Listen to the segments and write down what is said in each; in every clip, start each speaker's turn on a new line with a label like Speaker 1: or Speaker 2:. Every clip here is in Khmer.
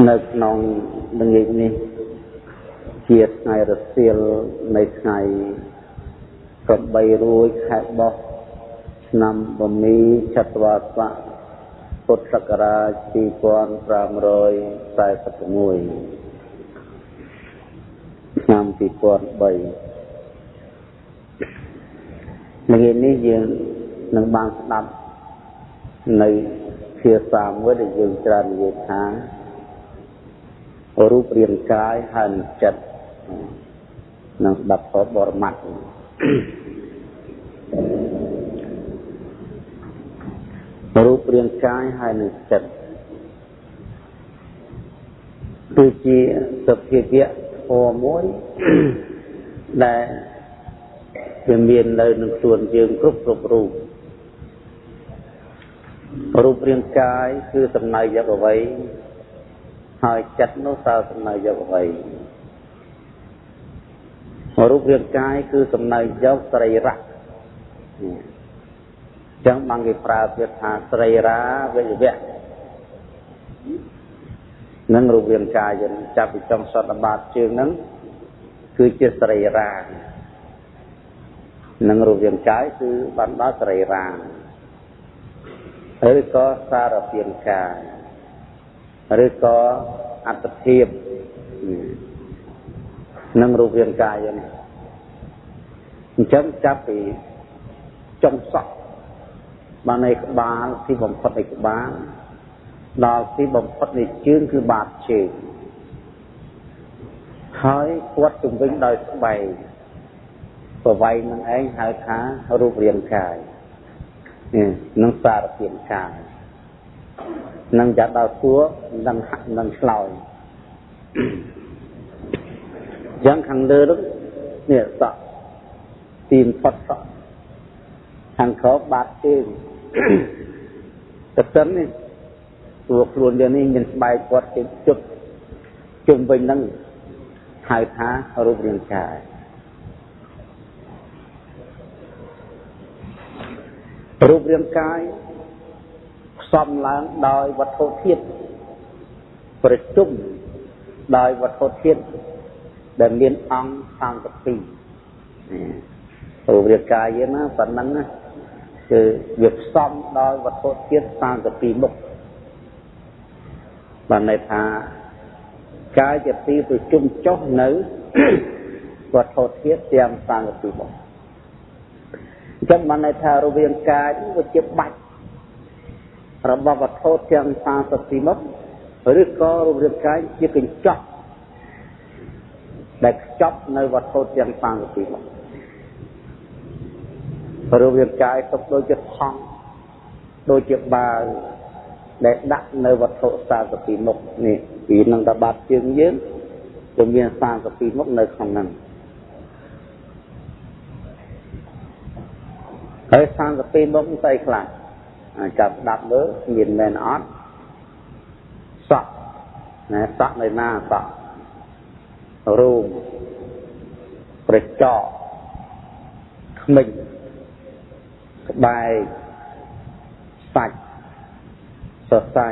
Speaker 1: នៅក្នុងល្ងាចនេះជាថ្ងៃរសៀលនៃថ្ងៃ8រួចខែបោះឆ្នាំបមីចត្វាស័កពុទ្ធសករាជ2541ឆ្នាំ2003ល្ងាចនេះយើងនឹងបានស្ដាប់នៅភាសាមួយដែលយើងច្រើននិយាយថារូបរាងកាយហើយនឹងចិត្តនឹងស្ដាប់ផលបរមត្ថរូបរាងកាយហើយនឹងចិត្តគឺជាសភាវៈធម៌មួយដែលវាមាននៅក្នុងខ្លួនយើងគ្រប់រូបរូបរាងកាយគឺសំណើយកអ្វីហើយចិត្តនោះតើសំណើយកអ្វីរូបរាងកាយគឺសំណើយកសរីរៈចឹងបានគេប្រើពាក្យថាសរីរាវយវៈនឹងរូបរាងកាយយើងចាប់ពីចុងសតបាតជើងហ្នឹងគឺជាសរីរានឹងរូបរាងកាយគឺបានដល់សរីរាឬក៏សារពាង្គកាយឬក៏អត្តភាពនឹងរូបរាងកាយនេះអញ្ចឹងចាប់ពីចុងសក់បាននៃក្បាលទីបំផុតនៃក្បាលដល់ទីបំផុតនៃជើងគឺបាតជើងហើយគាត់ជំវិញដោយស្បែកប្រវែងនឹងឯងហៅថារូបរាងកាយនឹងសារពាង្គកាយនឹងចាត់ដល់សួរនឹងហាក់នឹងឆ្លើយយ៉ាងខាងលើនេះសក់ទីបំផុតសក់ខាងក្រោមបាតជើងតែសិននេះតួខ្លួនយើងនេះមានស្បែកគាត់ជុតជុំវិញនឹងហៅថារូបរាងកាយរូបរាងកាយផ្សំឡើងដោយវត្ថុធាតុប្រជុំដោយវត្ថុធាតុដែលមានអង្គ32រូបរាងកាយយើងណាប៉ុណ្ណឹងណាគឺវាផ្សំដោយវត្ថុធាតុ32មុខបានន័យថាកាយជាទីប្រជុំចុះនៅវត្ថុធាតុទាំង32មុខអញ្ចឹងបានន័យថារូបរាងកាយវាជាបាច់របស់វត្ថុទាំង32មុខឬក៏រូបរាងកាយជាកញ្ចក់ដែលខ្ចប់នៅវត្ថុទាំង32មុខរូបរាងកាយទុកដូចជាថង់ដូចជាបាវដែលដាក់នៅវត្ថុ32មុខនេះពីនឹងតបាត់ជើងយើងវាមាន32មុខនៅក្នុងហ្នឹងហើយ32មុខស្អីខ្លះចាប់ស្ដាប់មើលមានមែនអត់សក់ណាសក់នៅណាសក់រូងប្រចកខ្មិញក្បែកសាច់សរសៃ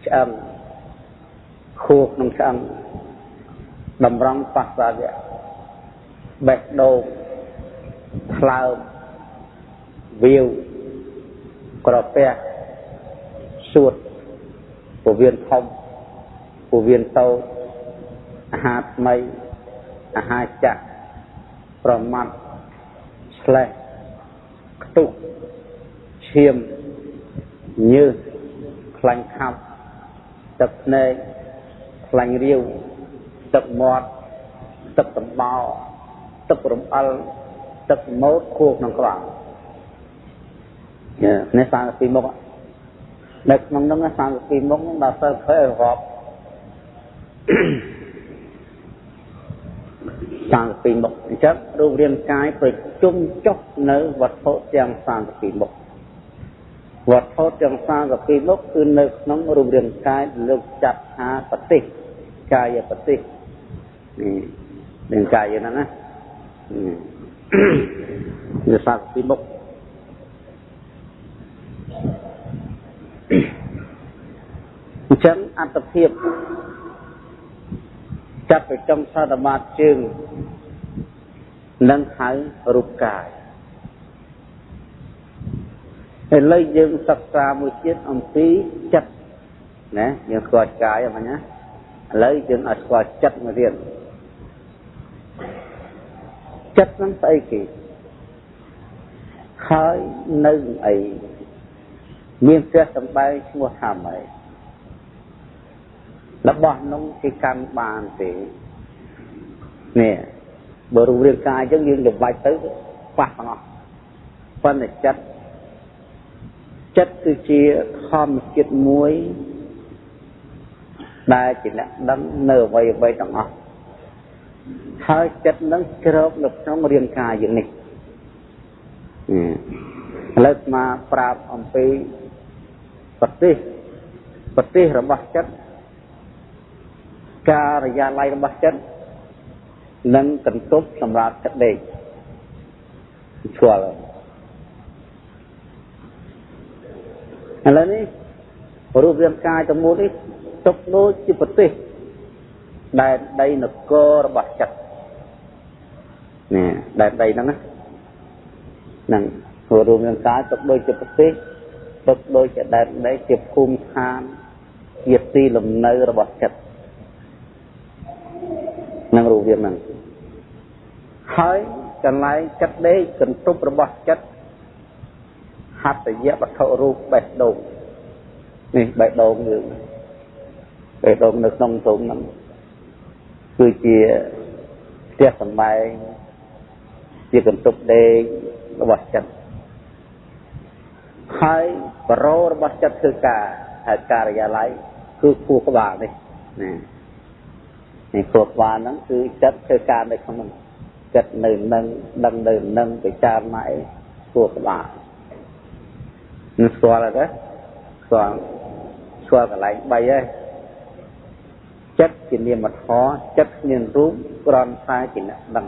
Speaker 1: ឆ្អឹងខួរក្នុងឆ្អឹងតម្រង់បស្សាវៈបេះដូងថ្លើមវាវក្រពះសួតពោះវៀនធំពោះវៀនតូចអាហារថ្មីអាហារចាស់ប្រមាត់ឆ្លេះខ្ទុះឈាមញើសខ្លាញ់ខាប់ទឹកភ្នែកខ្លាញ់រាវទឹកមាត់ទឹកដំបោទឹករំអិលទឹកម៉ូតខួរក្នុងក្បាលនេះ32មុខនៅក្នុងនោះ32មុខដល់ទៅឃើញរាប់32មុខអញ្ចឹងរូបរាងកាយប្រជុំចុះនៅវត្ថុទាំង32មុខវត្ថុទាំង32មុខគឺនៅក្នុងរូបរាងកាយលោកចាត់ថាបតិកាយបតិនេះរាងកាយហ្នឹងណាវា32មុខ ចឹងអត្តភាពចាប់ពីចំសតមាត្រជើងនឹងហៅរូបកាយឥឡូវយើងសិក្សាមួយទៀតអំពីចិត្តណាយើងស្គាល់កាយអញ្ចឹងណាឥឡូវយើងឲ្យស្គាល់ចិត្តមួយទៀតចិត្តហ្នឹងស្អីគេហើយនៅអីមានព្រះសម្ដែងឈ្មោះថាម៉េចរបស់នោះគេកាន់បានទេនេះបើរូបរាងកាយអញ្ចឹងយើងចំបាច់ទៅប៉ះទាំងអស់ប៉ុន្តែចិត្តគឺជាធម្មជាតិមួយដែលជាអ្នកដឹងនៅអ្វីទាំងអស់ហើយចិត្តនឹងជ្រកនៅក្នុងរាងកាយយើងនេះឥឡូវមកប្រាប់អំពីប្រទេសរបស់ចិត្តការិយាល័យរបស់ចិត្តនិងកន្ទប់សម្រាប់ចិត្តដេកឆ្លល់ឥឡូវនេះរូបរាងកាយទាំងមូលនេះទុកដូចជាប្រទេសដែលដីនគររបស់ចិត្តនេះដែលដីហ្នឹងហ្នឹងរូបរាងកាយទុកដូចជាប្រទេសទុកដូចជាដែលដីជាភូមិឋានជាទីលំនៅរបស់ចិត្តនឹងរូបរាងហ្នឹងហើយកន្លែងចិត្តដេកកន្ទប់របស់ចិត្តហត្ថយវត្ថុរូបបេះដូងនេះបេះដូងយើងបេះដូងនៅក្នុងធុងហ្នឹងគឺជាផ្ទះសម្បែងជាកន្ទប់ដេករបស់ចិត្តហើយបរោរបស់ចិត្តគឺការហើយការិយាល័យគឺខួរក្បាលនេះណានេះខួរក្បាលហ្នឹងគឺចិត្តធ្វើការនៅក្នុងចិត្តនៅនឹងដឹងនៅនឹងពិចារណាខួរក្បាលនឹងស្គាល់ទេស្គាល់កន្លែង3ហើយចិត្តជានាមធម៌ចិត្តមានរូបគ្រាន់តែជាអ្នកដឹង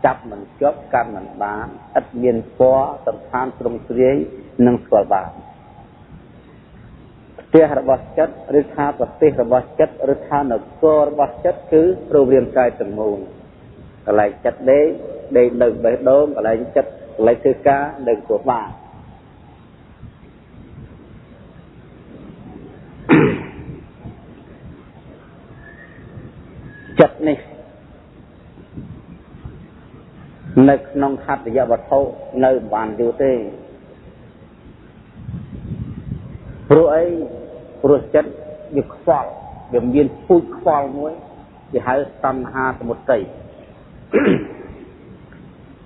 Speaker 1: ចាប់មិនជាប់កាន់មិនបានឥតមានពណ៌សំខាន់ទ្រង់ទ្រាយនឹងស្គាល់បានផ្ទះរបស់ចិត្តឬថាប្រទេសរបស់ចិត្តឬថានគររបស់ចិត្តគឺរូបរាងកាយទាំងមូលកន្លែងចិត្តដេកនៅបេះដូងកន្លែងចិត្តកន្លែងធ្វើការនៅខួរក្បាលចិត្តនេះនៅក្នុងហត្ថយវត្ថុនៅបានយូរទេព្រោះអីព្រោះចិត្តវាខ្វល់វាមានពូជខ្វល់មួយគេហៅតណ្ហាសមុទ័យ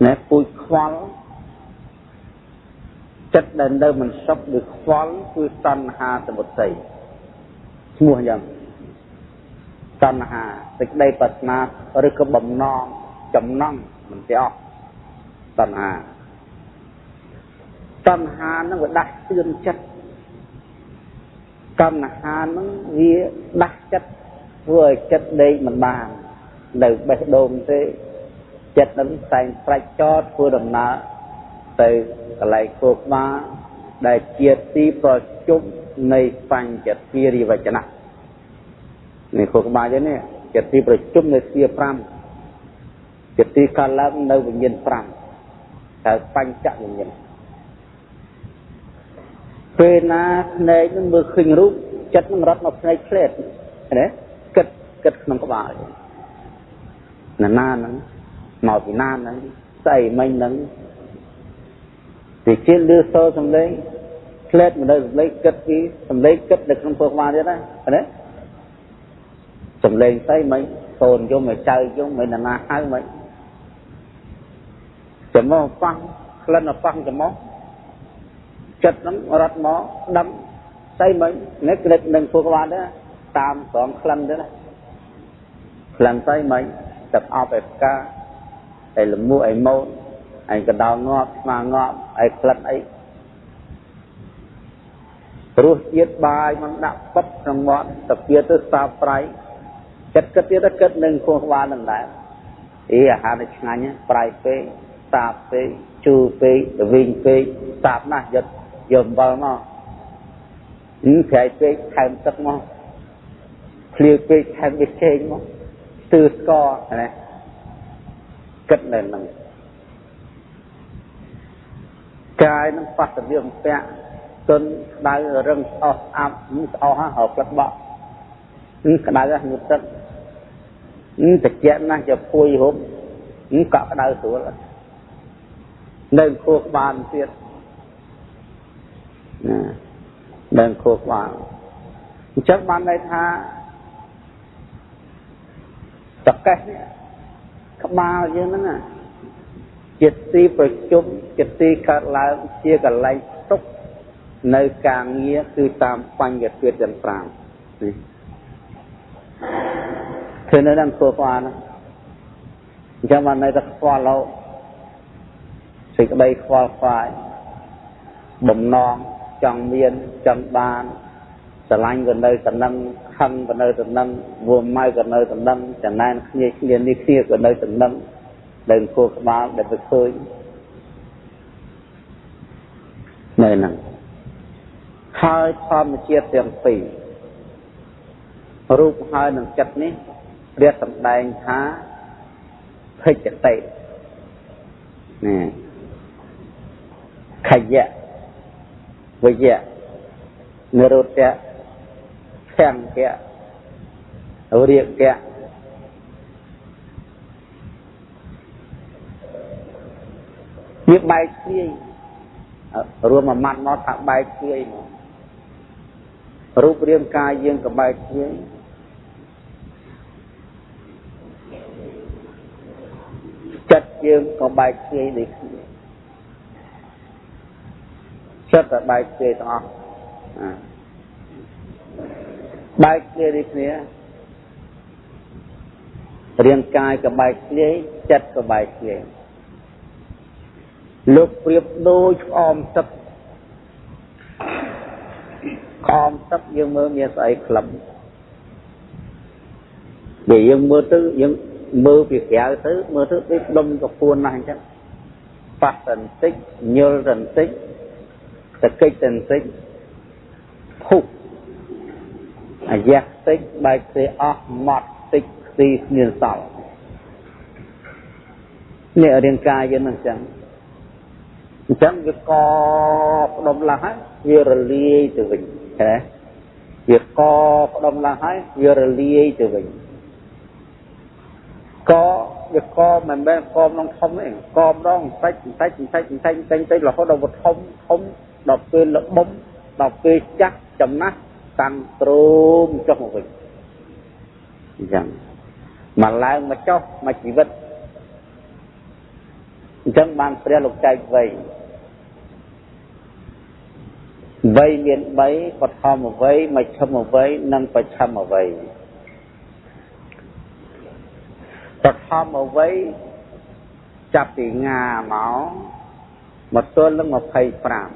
Speaker 1: ណែពូជខ្វល់ចិត្តដែលនៅមិនសុខឬខ្វល់គឺតណ្ហាសមុទ័យឈ្មោះយ៉ាងតណ្ហាសេចក្តីប្រាថ្នាឬក៏បំណងចំណង់មិនទេអស់តណ្ហានឹងវាដាស់តឿនចិត្តតណ្ហានឹងវាដាស់ចិត្តធ្វើឲ្យចិត្តដេកមិនបាននៅបេះដូងទេចិត្តនឹងតែងស្រេចចោតធ្វើដំណើរទៅកន្លែងខួរក្បាលដែលជាទីប្រជុំនៃបញ្ចទារិវចនៈនេះខួរក្បាលទេនេះជាទីប្រជុំនៃទ្វា5ជាទីកើតឡើងនៅវិញ្ញាណ5តែបញ្ចវិញ្ញាណពេលណាភ្នែកនឹងមើលឃើញរូបចិត្តនឹងរត់មកភ្នែកផ្លេតណាគិតក្នុងក្បាលណាហ្នឹងមកពីណាហ្នឹងស្អីមិញហ្នឹងទីជិលឬសូរសំឡេងផ្លេតមកនៅសំឡេងគិតពីសំឡេងគិតនៅក្នុងខួរក្បាលទៀតណាសំឡេងស្អីមិញកូនយំឲ្យចៅយំមិនណាហៅមិញចំមកប៉ះក្លិនប៉ះចំមកចិត្តហ្នឹងរត់មកដឹងស្អីមិញនេះគិតនឹងខួរក្បាលដែរតាមស្រងក្លិនទៀតណាក្លិនស្អីមិញទឹកអប់ឯផ្កាឯលមួឯម៉ូនឯកដោងាប់ស្មាងាប់ឯក្លិនអីរសជាតិបាយមិនដាក់ពុតក្នុងមាត់ទៅទៀតទៅសាបប្រៃចិត្តគិតទៀតគិតនឹងខួរក្បាលនឹងដែរអាហារនេះឆ្ងាញ់ប្រៃពេកសាបពេកជូរពេកវិញពេកសាបណាស់យកអំបិលមកប្រៃពេកថែមទឹកមក liều về thang về trên mà từ score này cất lên nằng cái nó phát ra việc vẽ cơn đau răng áp hợp lắc bọ cái đau ra một tấc thực hiện năng cho phui hôm cọ cái đau xuống là nên khô bàn tiết nên khô bàn chắc ban đây tha tập cách các ba chứ nó nèจิตที่ประชุมจิตที่ขาดแล้วเชื่อกันไล่ตกในการเงี้ยคือตามปัญญาเกิดจันทรามนี่เธอในด้านตัวฟ้านะจังหวะในตะฟ้าเราสิ่งใดฟ้าฝ่ายบ่มนองจังเมียนจังบานสลายกันเลยกันนั่งขันกันเลยกันนั่งวัวไม้กันเลยกันนั่งจากนั้นเงี้ยนี่เงี้ยกันเลยกันนั่งเดินโคกมาเดินไปเคยเนินนั่งหายพอมาเชียร์เตียงปีรูปหายหนึ่งจัดนี้เรียกสำแดงท้าเพื่อจะเตะนี่ขยะวิยะเนื้อรูดแกะแข้งแกะเรียกแกะviệc bài kia rồi mà mặt nó thẳng bài kia rút riêng ca riêng cả bài kia chất riêng có bài kia đi chất là bài kia đó bài kia đi kia riêng ca cả bài kia chất cả bài kia lúc việc đôi ôm sắp dương mơ nghe sợi lầm vì dương mơ thứ dương mơ việc kéo thứ mơ thứ biết đông có buồn này chứ phát thần tích nhớ thần tích thực kích thần tích phục giác tích bài xe mọt tích đi nghiên sầu nè ở điên ca dân năng chẳng chẳng việc co đông là hết vừa ly từ mình thế việc co đông là hết vừa ly từ mình có việc co mình bên co nó không ấy co đó tay là có đầu một không đọc tên là bấm đọc tên chắc chấm nát tăng trôm cho một mình rằng mà lại mà cho mà chỉ vật chẳng ban sẽ lục chạy vậy vây miền bấy có thom một vây mà châm một vây nâng phải châm một vây có thom một vây chặt thì ngà máu một tuần lưng một thầy phạm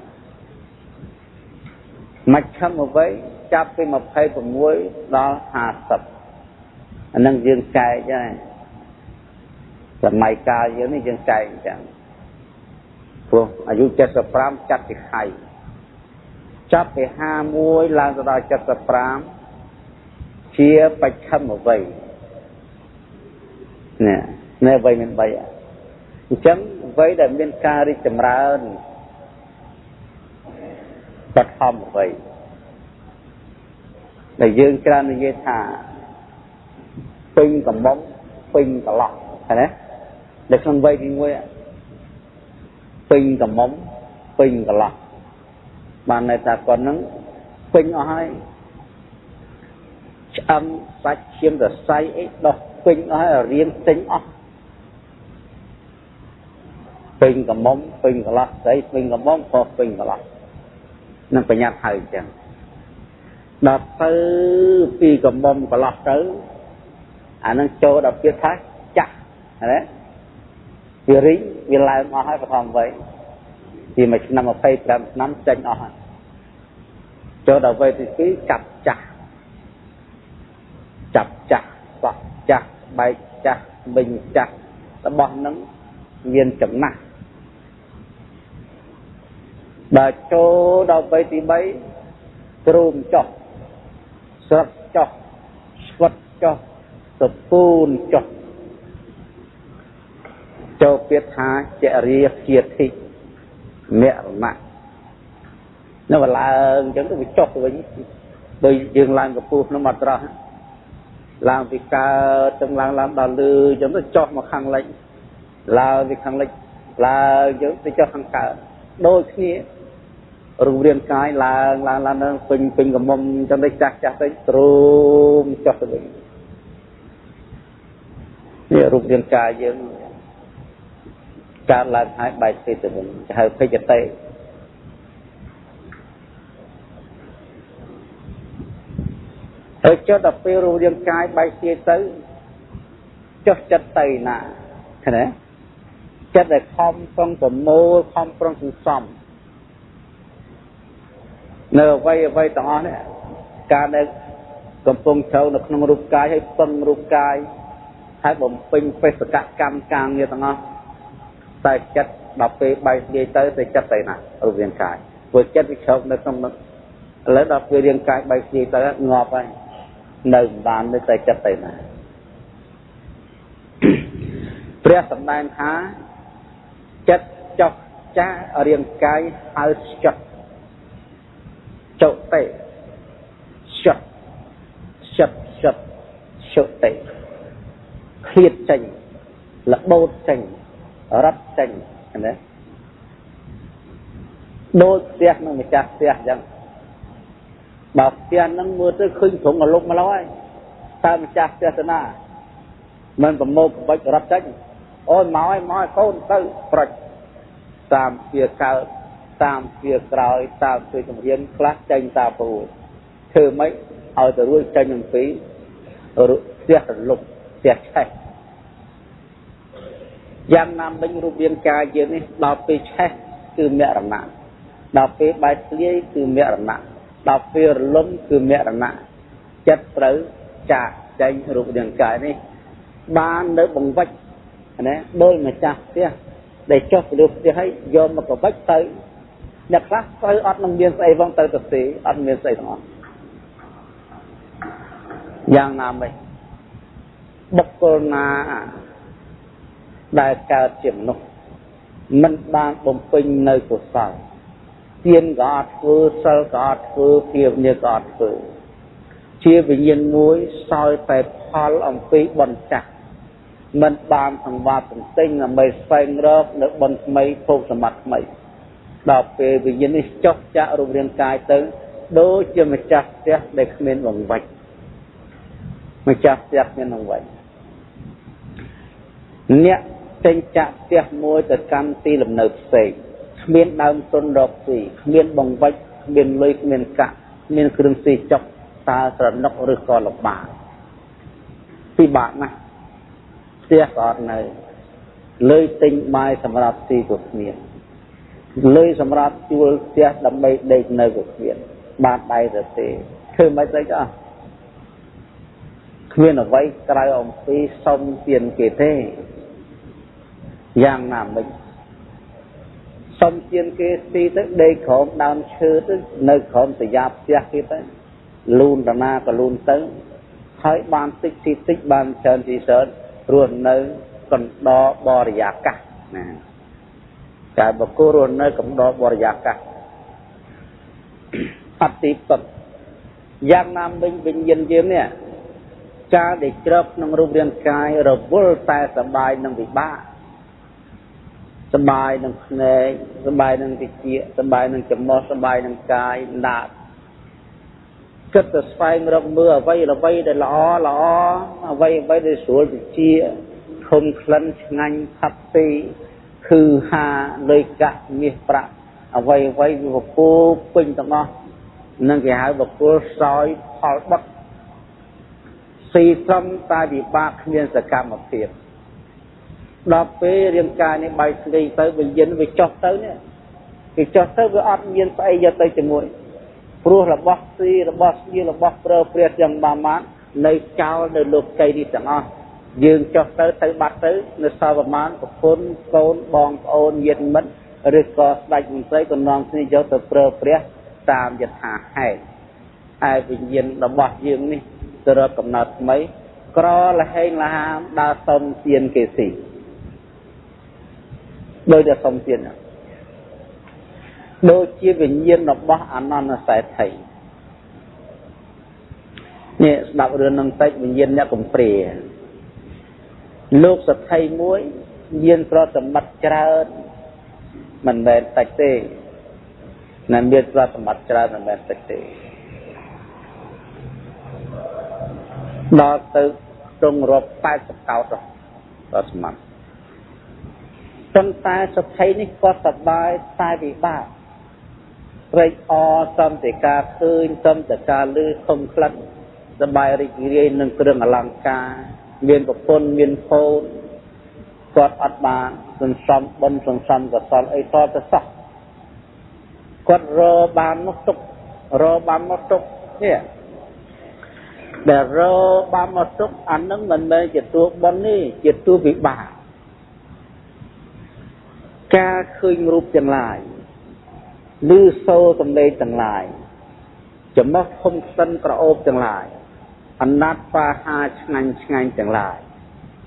Speaker 1: mà châm một vây chặt thì một thầy của muối đó hà sập nâng dương cài cho này là mày ca dưới này dương cài chẳng phươngอายุ75chặt thì khaiจับไป5 มวยลางจะได้75เชียร์ไปชั่มเอาไว้เนี่ยในไว้มันใบจังไว้แต่เป็นการิจำราญปัดทำเอาไว้แต่ยืนกลางในเยธาปิงกับบ้องปิงกับหลอกเห็นไหมเด็กคนไว้ที่มวยปิงกับบ้องปิงกับหลอกbạn này ta còn nắng phình ở hai âm sạch chiếm được say ấy đọc phình ở hai ở riêng tính ốc phình cả mông phình cả lọt đấy phình cả mông hoặc phình cả lọt nó phải nhặt hơi chẳng đọc từ phi cả mông cả lọt tới nó cho đọc viết thác chắc đấy vì rí vì lại mà hai phải làm vậy thì mà nằm ở phây nắm chân ở cho đầu về thì cứ chặt chặt bay chặt bình chặt nó bón nắng viên chấm nặng bà cho đầu về thì bay trùm cho sập cho cho tập phun cho biết tha chạy ria kiệt thị mẹ mạng nó mà là chẳng có bị chọc với bởi dừng làm cái phun nó mặt ra làm việc ca trong làm đào lư chẳng có chọc mà khăn lệnh là việc khăn lệnh là chẳng có cho khăn cả đôi khi rùm riêng cái là nó phình cái mông trong đây chắc tới trùm cho cái bệnh như rùm riêng cái dương cả là hai bài thi từ mình hai phê chất tệ ở cho đọc phê rùm riêng cái bài thi tới cho chất tệ nè thế này chất để không trong tầm mô không trong sự sống nợ vay tỏ này cả này cầm phong châu nó không rụp cái hay phân rụp cái hay bấm pin phải sạc cam càng như tao tại chất đọc về bài gì tới thì chất này nè ở viên cái với chất cái châu nó không lấy đọc về viên cái bài gì tới ngọt vậy nợ bàn để tại chất này nèព្រះសម្ដែងថាចិត្តចុះចាស់រាងកាយហើយចុះចុះតេចុះចុះតេឃ្លាតចេញលបោតចេញរត់ចេញណាដូចផ្ទះនឹងម្ចាស់ផ្ទះអញ្ចឹងបើផ្ទះនឹងមើលទៅឃើញត្រង់លុបមកហើយតើម្ចាស់ផ្ទះទៅណាមិនប្រមូលបាច់រត់ចេញអូយមកឲ្យកូនទៅប្រុចតាមវាកើតតាមវាក្រោយតាមជួយជំរាបខ្លះចេញតាពូធ្វើម៉េចឲ្យទៅរួចចេញអំពីផ្ទះរលុបផ្ទះឆេះយ៉ាងណាមិញរូបរាងកាយយើងនេះដល់ពេលឆេះគឺមរណៈដល់ពេលបែកធ្លាយគឺមរណៈដល់ពេលរលំគឺមរណៈចិត្តត្រូវចាកចេញរូបរាងកាយនេះបាននៅបង្វិចណាដោយម្ចាស់ផ្ទះដែលចុះទៅលើផ្ទះឲ្យយកមកកវិចទៅអ្នកខ្លះទៅអត់នឹងមានស្អីផងទៅទៅទេអត់មានស្អីទាំងអស់យ៉ាងណាមិញបុគ្គលណាដែលកើតជាមនុស្សមិនបានបំពេញនៅកុសលទានក៏អត់ធ្វើសិលក៏អត់ធ្វើភាវនាក៏អត់ធ្វើជាវិញ្ញាណមួយសោយតែផលអំពីបុណ្យចាស់មិនបានសង្វាតសន្ទិញដើម្បីស្វែងរកនៅបុណ្យថ្មីភោគសម្បត្តិថ្មីដល់ពេលវិញ្ញាណនេះចុះចាក់រូបរាងកាយទៅដូចជាម្ចាស់ផ្ទះដែលគ្មានបង្វិចម្ចាស់ផ្ទះគ្មានបង្វិចអ្នកចេញចាក់ផ្ទះមួយទៅកាន់ទីលំនៅផ្សេងគ្មានដើមទុនរកស៊ីគ្មានបង្វិចគ្មានលុយគ្មានកាក់គ្មានគ្រឿងស៊ីចុកតើស្រណុកឬក៏លំបាកពិបាកណាស់ផ្ទះក៏អត់នៅលុយទិញបាយសម្រាប់ស៊ីក៏គ្មានលុយសម្រាប់ជួលផ្ទះដើម្បីដេកនៅក៏គ្មានបានដៃទៅទេធ្វើមិនទៅអស់គ្មានអ្វីក្រៅអំពីសុំទានគេទេយ៉ាងណាមិញសុំទានគេស៊ីទៅដេកក្រោមដើមឈើទៅនៅក្រោមសយាផ្ទះគេទៅលូនតាណាក៏លូនទៅហើយបានតិចទីតិចបានច្រើនទីច្រើនរស់នៅកណ្ដោបរិយាកាសណាតែបុគ្គលរស់នៅកណ្ដោបរិយាកាសអតិពិតយ៉ាងណាមិញវិញ្ញាណយើងនេះការដែលជ្រប់ក្នុងរូបរាងកាយរវល់តែសបាយនឹងវិបាកសបាយនឹងភ្នែកសបាយនឹងតិចសបាយនឹងច្រមុះសបាយនឹងកាយណាត់គិតទៅស្វែងរកមើលអ្វីដែលល្អអ្វីដែលស្រួលតិចធំក្លិនឆ្ងាញ់ផាប់ទីគឺហាលុយកាក់មាសប្រាក់អ្វីវាពូពេញទាំងអស់នឹងគេហៅបុគ្គលសោយផលបុតស៊ីសំតែវិបាកគ្មានសកម្មភាពដល់ពេលរាងកាយនេះបែកធ្លាយទៅវិញ្ញាណវាចុះទៅនេះវាចុះទៅវាអត់មានស្អីយកទៅជាមួយព្រោះរបស់ស៊ីរបស់ស្ញៀរបស់ប្រើព្រះយ៉ាងបាននៅចោលនៅលោកកៃនេះទាំងអស់យើងចុះទៅបាត់ទៅនៅសល់ប្រមាណប្រពន្ធកូនបងប្អូនញាតិមិត្តឬក៏ស្ដេចមន្ត្រីក៏នាំគ្នាយកទៅប្រើព្រះតាមយថាហេតុហើយវិញ្ញាណរបស់យើងនេះទៅរកកំណត់ថ្មី ក្រលហេងលហាមដើរសុំទានគេស៊ីដោយតែសុំទានដូចជាវិញ្ញាណរបស់អនន្តសេដ្ឋីនេះស្ដាប់រឿងនឹងតិចវិញ្ញាណអ្នកកំព្រាលោកសេដ្ឋីមួយមានទ្រព្យសម្បត្តិច្រើនមិនមែនតិចទេណាមានទ្រព្យសម្បត្តិច្រើនមិនមែនតិចទេដល់ទៅត្រង់រាប់80កោដដល់ស្មាត់ប៉ុន្តែសេដ្ឋីនេះក៏សប្បាយតែពិបាកត្រេកអរសំតិការឃើញសំតិការលឺធំក្លិនសប្បាយរីករាយនឹងគ្រឿងអលង្ការមានប្រពន្ធមានពូនគាត់អត់បានសន្សំបុណ្យសន្សំកុសលអីតទៅសោះគាត់របានមកទុករបានមកទុកនេះដែលរបានមកទុកអានឹងមិនមែនជាតួបុណ្យនេះជាតួវិបាកការឃើញរូបទាំងឡាយឮសូរសំឡេងទាំងឡាយចំណុះធំក្លិនក្រអូបទាំងឡាយអណាត់បាហាឆ្ងាញ់ទាំងឡាយ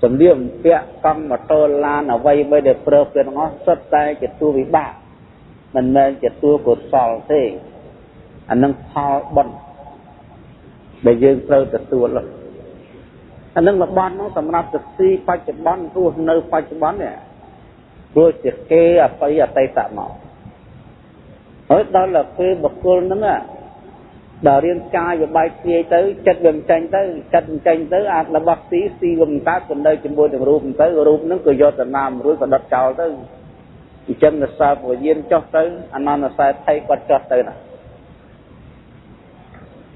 Speaker 1: សំលៀកបំពាក់កង់ម៉ូតូឡានអ្វីៗដែលប្រើប្រាស់ទាំងអស់សុទ្ធតែជាតួវិបាកមិនមែនជាតួកុសលទេអានឹងផលបុណ្យដែលយើងត្រូវទទួលអានឹងរបស់នោះសម្រាប់ទៅស៊ីបច្ចុប្បន្នរស់នៅបច្ចុប្បន្ននេះព្រោះជាគេអបិយអតីតមកហើយដល់ពេលបុគ្គលហ្នឹងដល់រៀនកាយវាបែកគ្នាទៅចិត្តវាមិនចាញ់ទៅអាចរបស់ស៊ីវាមិនកើតទៅនៅជាមួយនឹងរូបទៅរូបហ្នឹងក៏យកទៅណាមរួចក៏ដុតចោលទៅអញ្ចឹងទៅសើពវិញ្ញាណចុះទៅអនន្តសេដ្ឋីគាត់ចុះទៅណា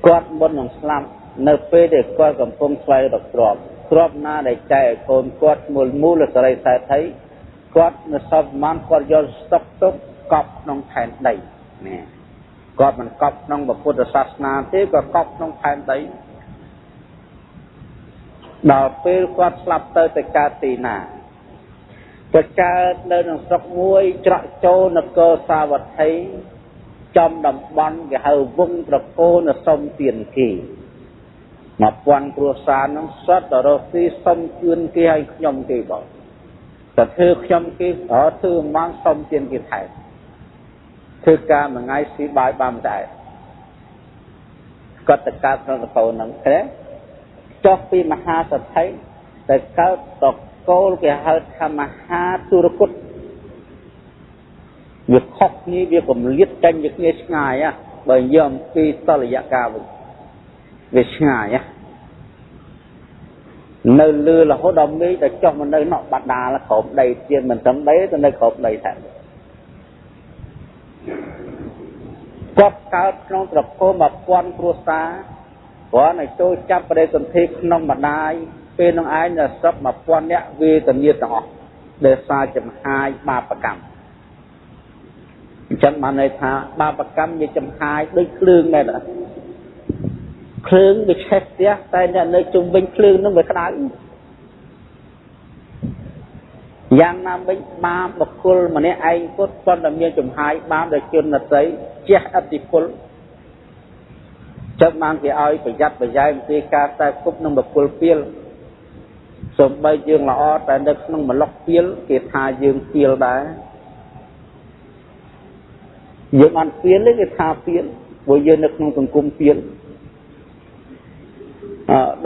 Speaker 1: គាត់មុននឹងស្លាប់នៅពេលដែលគាត់កំពុងស្វែងរកទ្រព្យណាដែលចែកឲ្យកូនគាត់មូលសរិសេដ្ឋីគាត់នៅសពប្រមាណគាត់យកស្តុកទុកកប់ក្នុងផែនដីនេះគាត់មិនកប់ក្នុងពុទ្ធសាសនាទេក៏កប់ក្នុងផែនដីដល់ពេលគាត់ស្លាប់ទៅកើតទីណាទៅកើតនៅក្នុងស្រុកមួយច្រកចូលនគរសាវត្ថីចំតំបន់គេហៅវងត្រកូលនៅសុំទានគេ1000គ្រួសារនឹងសត្វតរស៊ីសុំទានគេឲ្យខ្ញុំគេបងតែធ្វើខ្ញុំគេធ្វើមិនសុំទានគេថែមធ្វើការមួយថ្ងៃស៊ីបាយបានដែរគាត់ទៅកើតក្នុងនគរហ្នឹងទេចុះពីមហាសទ្ធិទៅកើតតកូលគេហៅថាមហាទុរគុតវាខុសគ្នាវាកំលៀតចាញ់ពីគ្នាឆ្ងាយបើយកអំពីតលយកាវិញវាឆ្ងាយនៅលើរហូតដល់មេឃទៅចុះមកនៅនោះបដាលក្រោមដីទៀតមិនត្រឹមដីទៅនៅក្រោមដីតែគាត់កើតក្នុងត្រកូល1000គ្រួសារគាត់ឲ្យចូលចាប់បដិសន្ធិក្នុងម្ដាយពេលនឹងឯងនៅស្រុក1000នាក់វេទនាទាំងអស់ដែលសារចំហាយបាបកម្មអញ្ចឹងបានន័យថាបាបកម្មវាចំហាយដូចភ្លើងដែរភ្លើងវាឆេះផ្ទះតែអ្នកនៅជុំវិញភ្លើងនឹងវាក្តៅយ៉ាងណាវិញបាបបុគ្គលម្នាក់ឯងពុតប៉ុន្តែមានចំហាយបាបដល់ជនដទៃជះឥទ្ធិពលចឹងបានគេឲ្យប្រយ័ត្នប្រយែងពីការតែគប់នឹងបុគ្គលពៀលសូម្បីយើងល្អតែនៅក្នុងម្លុកពៀលគេថាយើងពៀលដែរយើងអត់ពៀលទេគេថាពៀលព្រោះយើងនៅក្នុងសង្គមពៀល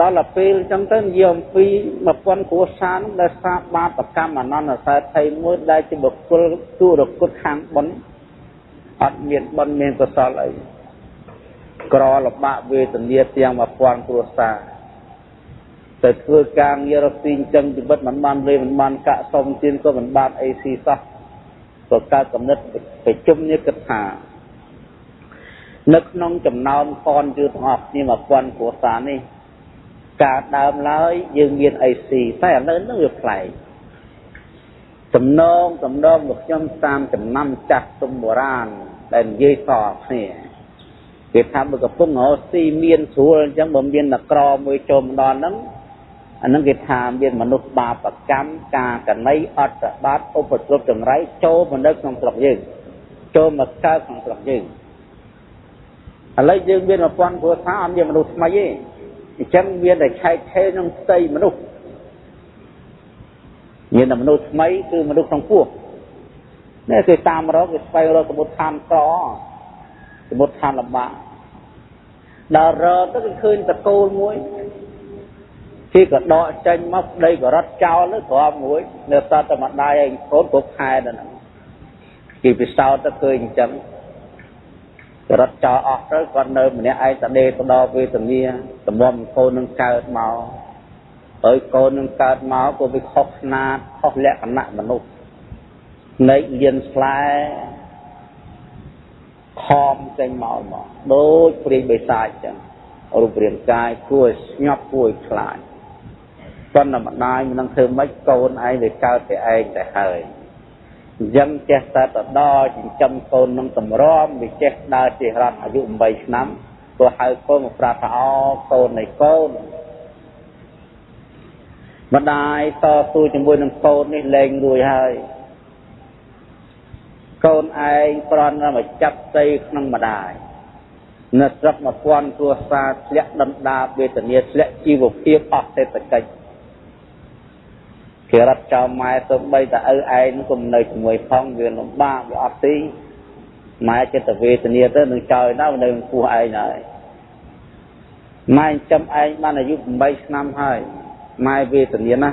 Speaker 1: ដល់ពេលអញ្ចឹងទៅនិយាយអំពី1000គ្រួសារនោះដែលសារបាបកម្មអនន្តសេដ្ឋីមួយដែលជាបុគ្គលទុរគុតខាងបុណ្យអត់មានបុណ្យមានកុសលអីក្រលបាក់វេទនាទាំង1000គ្រួសារទៅធ្វើការងាររកស៊ីអញ្ចឹងជីវិតមិនបានលេមិនបានកាក់សុំទានក៏មិនបានអីស៊ីសោះក៏កើតកំណត់ប្រជុំនេះគិតថានៅក្នុងចំណោមកូនយើងទាំងអស់គ្នា1000គ្រួសារនេះការដើមឡើយយើងមានអីស៊ីតែឥឡូវហ្នឹងវាប្លែកតំណងរបស់ខ្ញុំតាមចំណាំចាស់ទុំបុរាណដែលនិយាយតគ្នាគេថាបើកំពុងរកស៊ីមានស្រួលអញ្ចឹងបើមាននក្រមួយចូលម្ដងហ្នឹងអាហ្នឹងគេថាមានមនុស្សបាបកម្មការកណីអត់បាបឧបទ្រពចង្រៃចូលមកនៅក្នុងស្រុកយើងចូលមកកើតក្នុងស្រុកយើងឥឡូវយើងមាន1000គ្រួសារអត់មានមនុស្សថ្មីទេ ចឹងមានតែឆែកឆេរក្នុងផ្ទៃមនុស្សមានតែមនុស្សថ្មីគឺមនុស្សក្នុងពោះនេះគេតាមរកគេស្វែងរកសមុទ្រឋានក្រសមុទ្រឋានលំបាកដល់រកទៅគេឃើញតកូលមួយគេក៏ដកចេញមកដីក៏រត់ចោលទៅគ្រាប់មួយនៅតតែម្ដាយឯងកូនគ្រប់ខែដល់ហ្នឹងគេពិសោធន៍ទៅឃើញអញ្ចឹងរត់ចោលអស់ទៅគាត់នៅម្នាក់ឯងតដេតដល់វេទនាតម្រាំកូននឹងកើតមកហើយកូននឹងកើតមកក៏វាខុសស្នាតខុសលក្ខណៈមនុស្សនៃលៀនស្លែខំចេញមកដូចព្រាយបិសាចចឹងរូបរាងកាយគួរស្ញប់គួរខ្លាចប៉ុន្តែម្ដាយមិននឹងធ្វើម៉េចកូនឯងវាកើតតែឯងតែហើយអញ្ចឹងចេះតែទៅដល់ចិញ្ចឹមកូននឹងតម្រាំវាចេះដើរជិះរត់អាយុ8ឆ្នាំក៏ហៅកូនមកប្រាប់ថាអូកូននៃកូនម្ដាយតស៊ូជាមួយនឹងកូននេះលែងរួចហើយកូនឯងប្រន់មកចាប់ផ្ទៃក្នុងម្ដាយនៅស្រុក1000គ្រួសារធ្លាក់ដណ្ដាបវេទនាធ្លាក់ជីវភាពអស់សេដ្ឋកិច្ចគេរត់ចោលម៉ែទៅបីតែឪឯងនឹងក៏នៅជាមួយផងវាលំបាកវាអត់ទីម៉ែចិត្តវេទនាទៅនឹងចោលដល់នៅពោះឯងហើយម៉ែចាំឯងបានអាយុ8ឆ្នាំហើយម៉ែវេទនាណា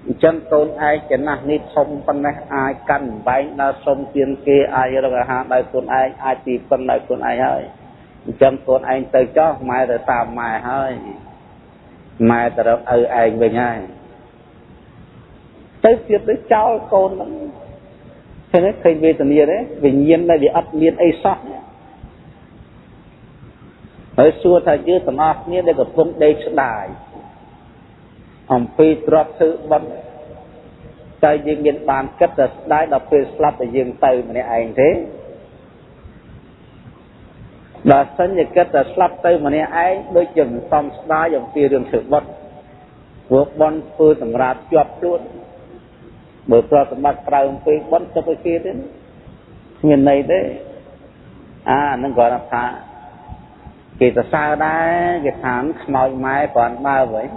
Speaker 1: អញ្ចឹងកូនឯងចំណាស់នេះធំប៉ុណ្ណេះអាចកាន់បែងដល់សុំទានគេអាចរកអាហារដោយខ្លួនឯងអាចទីពឹងដោយខ្លួនឯងហើយអញ្ចឹងកូនឯងទៅចោះម៉ែទៅតាមម៉ែហើយម៉ែទៅរកឪឯងវិញហើយទៅទៀតទៅចោលកូនហ្នឹងឃើញឃើញវេទនាទេវិញ្ញាណដែលវាអត់មានអីសោះហើយសួរថាយើងទាំងអស់គ្នាដែលកំពុងដេកស្ដាយអំពីទ្រព្យធ្វើបុណ្យតែយើងមានបានគិតតែស្ដាយដល់ពេលស្លាប់តែយើងទៅម្នាក់ឯងទេដល់សិនជាគិតតែស្លាប់ទៅម្នាក់ឯងដូចជាមិនសមស្ដាយអំពីរឿងធ្វើបុណ្យព្រោះបុណ្យធ្វើសម្រាប់ជាប់ខ្លួនបើប្រតិបត្តិក្រៅអំពីបុណ្យទៅគេទេគ្មានន័យទេហ្នឹងគាត់ថាគេសរសើរដែរគេថាខ្មោចម៉ែគាត់បើវិញ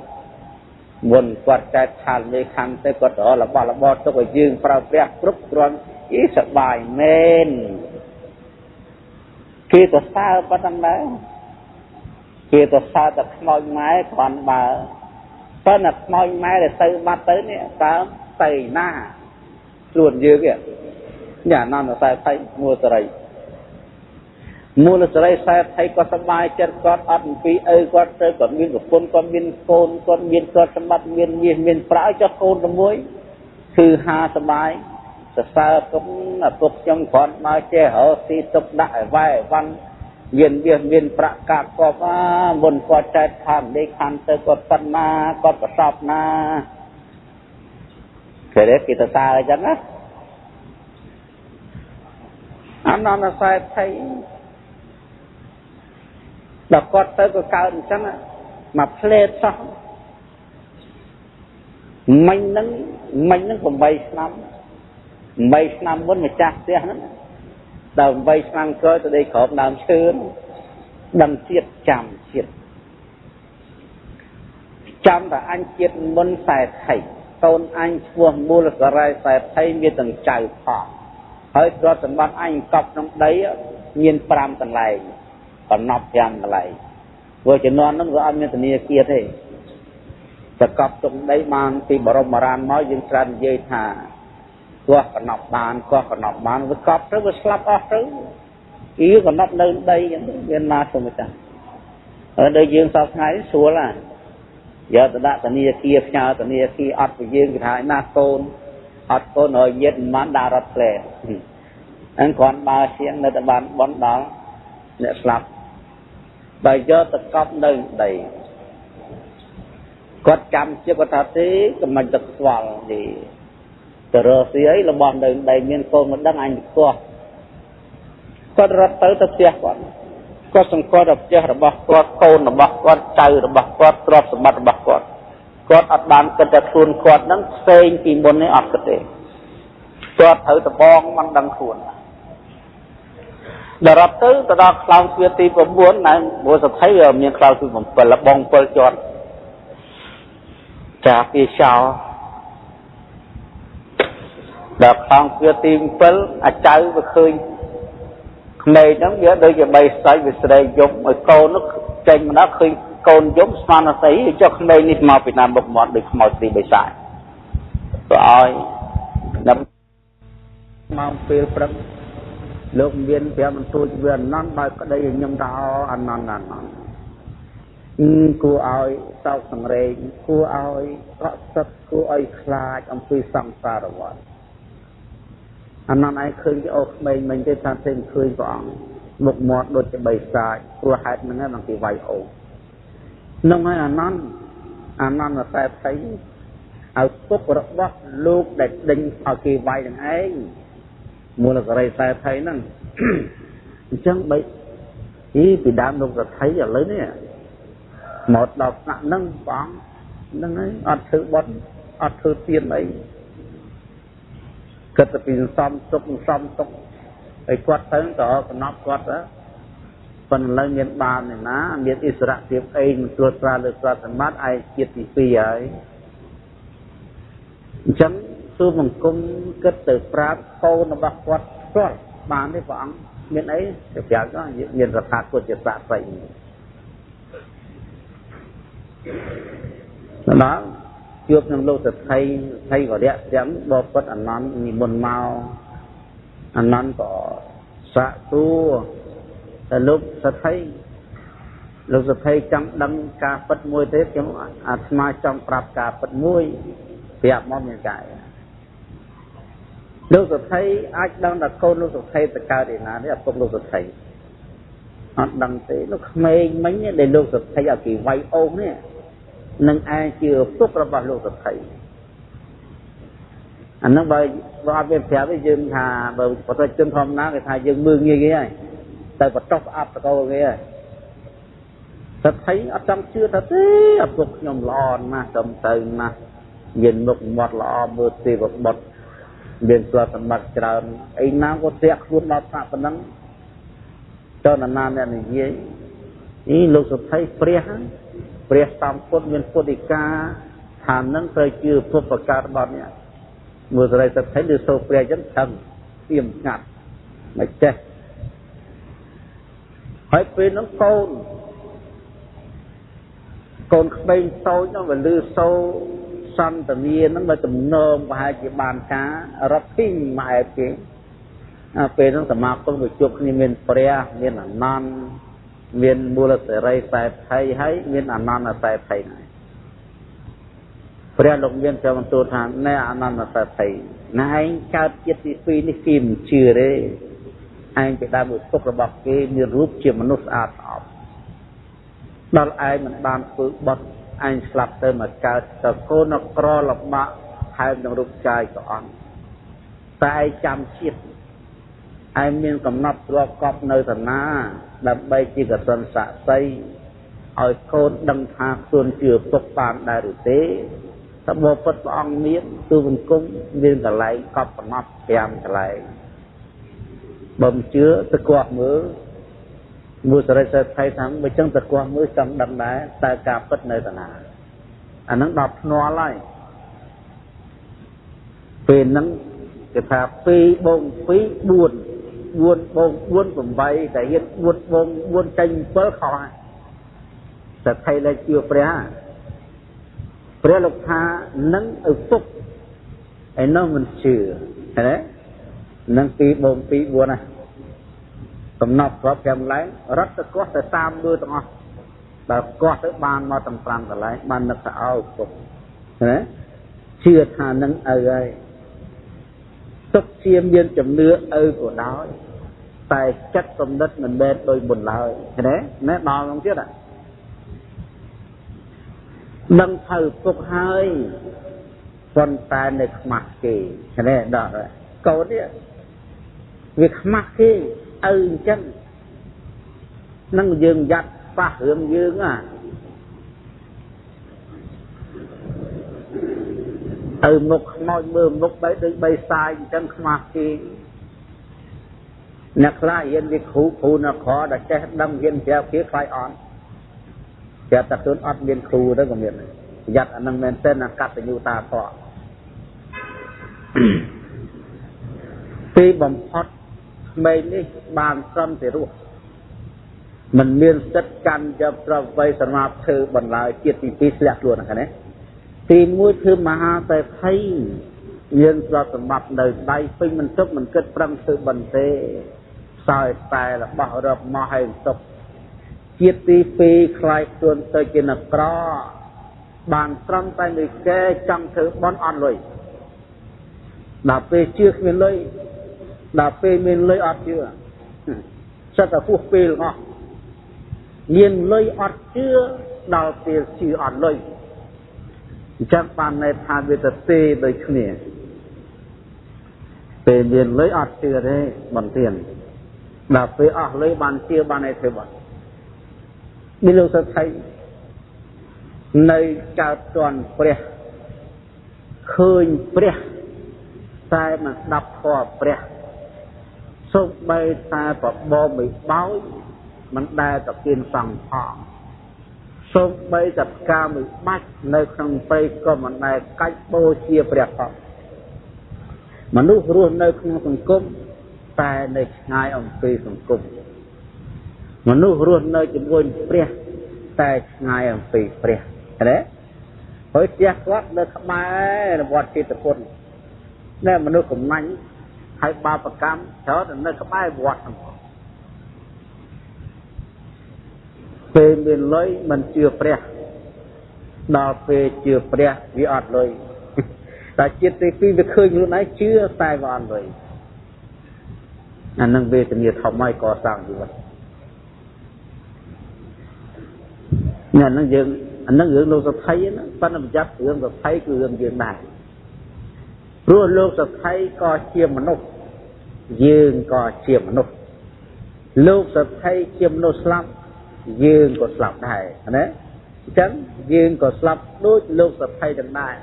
Speaker 1: មុនគាត់ចែកខាលលេខំទៅគាត់ររបស់របរទុកឲ្យយើងប្រើប្រាស់គ្រប់គ្រាន់អីសប្បាយមែនគេសរសើរប៉ុណ្ណឹងដែរគេសរសើរតែខ្មោចម៉ែគាត់បើប៉ុន្តែខ្មោចម៉ែដែលទៅបាត់ទៅនេះតើទៅណាខ្លួនយើងទេយ៉ាណនតែថៃមួលសរីមូលសរីខ្សែថៃគាត់សប្បាយចិត្តគាត់អត់អំពីឪគាត់ទៅគាត់មានប្រពន្ធគាត់មានកូនគាត់មានគាត់សម្បត្តិមានមាសមានប្រាក់ចុះកូនតែមួយគឺហាសប្បាយសរសើរគុំឪពុកខ្ញុំគាត់មកចេះរកទីទុកដាក់ឲ្យវាយវ៉ាន់មានមាសមានប្រាក់កាប់គាត់មុនគាត់ចែកខាងដេកខាងទៅគាត់ប៉ុណ្ណាគាត់ប្រសពណាគេរកគេទៅសារអញ្ចឹងណាអននខ្សែថៃដល់គាត់ទៅក៏កើតអញ្ចឹងមកផ្លេតសោះមិញហ្នឹង8ឆ្នាំមុនម្ចាស់ផ្ទះហ្នឹងដល់8ឆ្នាំក្រោយទៅដេកក្រោមដើមឈើដឹងជាតិចាំតែអញជាតិមុនខ្សែថៃកូនអញឈ្មោះមូលសរៃខ្សែថៃមានទាំងចៅផងហើយទ្រព្យសម្បត្តិអញកប់ក្នុងដីមាន5កន្លែងកំណប់5កន្លែងព្រោះជំនាន់ហ្នឹងវាអត់មានធនាគារទេតែកប់ទុកដីបានពីបរមរានមកយើងច្រើននិយាយថាកោះកំណប់បានវាកប់ទៅវាស្លាប់អស់ទៅគឺកំណប់នៅដីអញ្ចឹងមានណាសុំចាស់ហើយដល់យើងសពថ្ងៃស្រួលណាយកទៅដាក់ធនាគារផ្ញើធនាគារអត់ពីយើងគេថាណាកូនអត់កូនហើយញាតិមិនបានដាក់រត់ផ្លែហ្នឹងគ្រាន់បើជាងនៅតែបានបន់ដល់អ្នកស្លាប់បើយកទៅកប់នៅដីគាត់ចាំជាគាត់ថាទេក៏មិនទឹកស្វល់ទេទៅរកស៊ីអីរបស់នៅដីមានកូនមិនដឹងអញគាត់រត់ទៅផ្ទះគាត់សង្កត់ដល់ផ្ទះរបស់គាត់កូនរបស់គាត់ចៅរបស់គាត់ទ្រព្យសម្បត្តិរបស់គាត់អត់បានគិតតែខ្លួនគាត់ហ្នឹងផ្សេងពីមុននេះអត់គិតទេគាត់ត្រូវតបងមិនដឹងខ្លួន Đợt rập tới ta đọc lòng phía tì của bốn này bố sẽ thấy ở miền khlau tì của là bông bơ chọn trả phía sau đợt lòng phía tì của cháu và khơi này nó nghĩa đôi giờ bay xoay về đây giống ở câu nó trên mà nó khơi con giống span nó thấy cho này nít màu Việt Nam bọc mọt được màu tì bay xài rồi nắm mong phía prâmលោកមានប្រាប់មិនទូចវាអនន្តបើក្តីខ្ញុំថាអនន្តគួរឲ្យសោកសង្រេងគួរឲ្យប្រក់ទឹកគួរឲ្យខ្លាចអំពីសង្សារវដ្តអនន្តឯងឃើញគេអូក្មេងមិញទេថាទេឃើញព្រះអង្គមុខមាត់ដូចជាបីសាចព្រោះហេតុហ្នឹងហ្នឹងគេវាយអូនឹងហើយអនន្តតែផ្ទៃឲ្យពុករបស់លោកដែលដេញឲ្យគេវាយនឹងឯងមូលករិស័យថៃហ្នឹងអញ្ចឹងបីពីដើមលោកសថៃឥឡូវនេះមកដល់ថ្នាក់ហ្នឹងបងហ្នឹងហើយអត់ធ្វើបត់អត់ធ្វើទៀនអីគិតទៅពីសំទុកហើយគាត់ទៅក៏កំណត់គាត់ប៉ុន្តែឥឡូវមានបានឯណាមានអិសរៈភាពអីមិនត្រួតត្រាលើស្រាប់សម្បត្តិឯជាតិទី2ហើយអញ្ចឹងទូបង្គំគិតទៅប្រាប់កូនរបស់គាត់ផ្ទាល់បានទេព្រះអង្គមានអីទៅប្រាប់គាត់មានរដ្ឋាភិបាលជាសាស្ត្រីដល់ជួបនឹងលោកសថៃវរៈទាំងបបិទ្ធអនន្តនិមន្តមកអនន្តក៏សាកសួរតែលោកសថៃចង់ដឹងការពិតមួយទេខ្ញុំអាត្មាចង់ប្រាប់ការពិតមួយប្រាប់មកមានកាយលោកសថៃអាចដឹងថាកូនលោកសថៃទៅកើតឯណាទេឪពុកលោកសថៃអត់ដឹងទេលោកក្មេងមិញដែលលោកសថៃឲ្យគេវាយអូងនេះនឹងអាចជាឪពុករបស់លោកសថៃអានោះបើអត់មានប្រាប់ទេយើងថាបើប្រជាជនធម្មតាគេថាយើងមើងងាយគេហើយទៅបតោះអប់តកោគេហើយសថៃអត់ចង់ជឿថាទេឪពុកខ្ញុំល្អណាស់ចំទៅណាស់មានមុខមាត់ល្អមើលទេវបុត្រមានស្លាប់សម្បត្តិច្រើនអីណាក៏ធាក់ខ្លួនដល់ស្អាតប៉ុណ្ណឹងតើណាអ្នកនិយាយនេះលោកសុភ័យព្រះតាមពុទ្ធមានពុទ្ធិកាថានឹងត្រូវជឿពុទ្ធប្រកាសរបស់នេះមើលសេរីសុភ័យឬសូព្រះអញ្ចឹងថឹងស្ទៀមស្ងាត់មិនចេះហើយពេលនោះកូនក្មេងតូចនោះវាលឺសូសន្តមាហ្នឹងបើទំនងប្រហែលជាបានការរត់ពីម៉ែគេពេលហ្នឹងសមាគមវាជួបគ្នាមានព្រះមានអនន្តមានមូលសេរីខ្សែថៃហើយមានអនន្តខ្សែថៃណាព្រះលោកមានព្រះបន្ទូលថាណែអនន្តខ្សែថៃណែឯងកើតជាតិទី2នេះគេមិនជឿទេឯងពីដើមឧទុករបស់គេមានរូបជាមនុស្សស្អាតស្អប់ដល់ឯងមិនបានធ្វើបត់អញស្លាប់ទៅមកកើតតកូនក្រលបាក់ហែមនឹងរូបកាយក៏អត់តែឯងចាំជាតិឯងមានកំណត់ទ្របកប់នៅតាណាដើម្បីជាកសិនស័ក្តិសិទ្ធិឲ្យកូនដឹងថាខ្លួនជឿពុកបានដែរឬទេតើបបិទ្ធព្រះអង្គមានទូបង្គំមានកន្លែងកប់កំណត់5កន្លែងបើមិនជឿទៅគាត់មើលសេរីសេដ្ឋីថាបើចឹងទៅគាត់មើលចង់ដឹងដែរតើការពិតនៅតាណាអាហ្នឹងដល់ភ្នាល់ហើយពេលហ្នឹងគេថា2 បង 2 4 បង 4 8តែហ៊ាន4 បង 4 ចេញ 7 ខុសហើយសេដ្ឋីដែលជឿព្រះលោកថានឹងឪពុកឯនោះមិនជឿឃើញទេនឹង2 បង 2 4ណាកំណត់គ្រប់5កន្លែងរត់ទៅកោះទៅតាមមើលទាំងអស់ដល់កោះទៅបានមកទាំង5កន្លែងបាននឹកថាអោពុកណាជឿថានឹងឪហើយទុកជាមានជំនឿឪក៏ដោយតែចិត្តគំនិតមិនមែនដោយមុនឡើយឃើញទេណាដល់ហ្នឹងទៀតដឹងថាពុកហើយប៉ុន្តែនៅខ្មាស់គេឃើញទេដល់កូននេះវាខ្មាស់គេឪអញ្ចឹងនឹងយើងយ៉ាត់ប៉ះរឿងយើងមុខខ្មោចមើលមុខបីដូចបីសាយអញ្ចឹងខ្មាស់គេ អ្នកខ្លះរៀនវិគ្រូនគរដែលចេះដឹងរៀនប្រាប់គេខ្លាយអត់តែតែខ្លួនអត់មានគ្រូទៅក៏មានប្រយ័ត្នអានឹងមែនទេណាកតញ្ញូតាធម៌ទីបំផុតក្មេងនេះបានត្រឹមតែរស់មិនមានសិទ្ធិកាន់យកប្រវ័យសម្រាប់ធ្វើបន្លើជាតិទី2ធ្លាក់ខ្លួនហ្នឹងណាទី1គឺមហាសេដ្ឋីមានទ្រព្យសម្បត្តិនៅដៃពេញមិនទុកមិនគិតប្រឹងធ្វើបន្ទេសោយតែរបស់រកមកឲ្យទុកជាតិទី2ខ្លាយខ្លួនទៅជានក្របានត្រឹមតែនិកែចង់ធ្វើបន់អត់លុយដល់ពេលជឿគ្មានលុយដល់ពេលមានលុយអត់ជឿសិតតែពោះពេលអស់មានលុយអត់ជឿដល់ពេលជឿអត់លុយអញ្ចឹងបានន័យថាវាទៅទេដូចគ្នាពេលមានលុយអត់ជឿទេមិនទៀនដល់ពេលអស់លុយបានជឿបានឲ្យធ្វើបាត់មានលោកសថៃនៅកើតទាន់ព្រះឃើញព្រះតែមិនស្ដាប់ធម៌ព្រះសូម្បីតែបបោមិនបោយមិនដែលទៅគៀនសង្ឃផងសូម្បីតែផ្កាមួយបាច់នៅក្នុងព្រៃក៏មិនដែលកាច់បូជាព្រះផងមនុស្សរស់នៅក្នុងសង្គមតែនៅឆ្ងាយអំពីសង្គមមនុស្សរស់នៅជាមួយព្រះតែឆ្ងាយអំពីព្រះណាហើយផ្ទះគាត់នៅក្បែរវត្តចិត្តពុទ្ធណែមនុស្សកំណាញ់ហើយបាបកម្មច្រើននៅក្បែរវត្តហ្នឹងពេលមានលុយមិនជឿព្រះដល់ពេលជឿព្រះវាអត់លុយតែចិត្តទី2វាឃើញខ្លួនឯងជឿតែវាអត់លុយអានឹងវេទនាធំហើយកសាងជីវិតញ៉ាំហ្នឹងយើងអានឹងរឿងលោកសថៃណាប៉ុន្តែប្រយ័ត្នរឿងសថៃគឺរឿងយើងដែរព្រោះលោកសថៃក៏ជាមនុស្សយើងក៏ជាមនុស្សលោកសថៃជាមនុស្សស្លាប់យើងក៏ស្លាប់ដែរណាអញ្ចឹងយើងក៏ស្លាប់ដូចលោកសថៃទាំងដែរ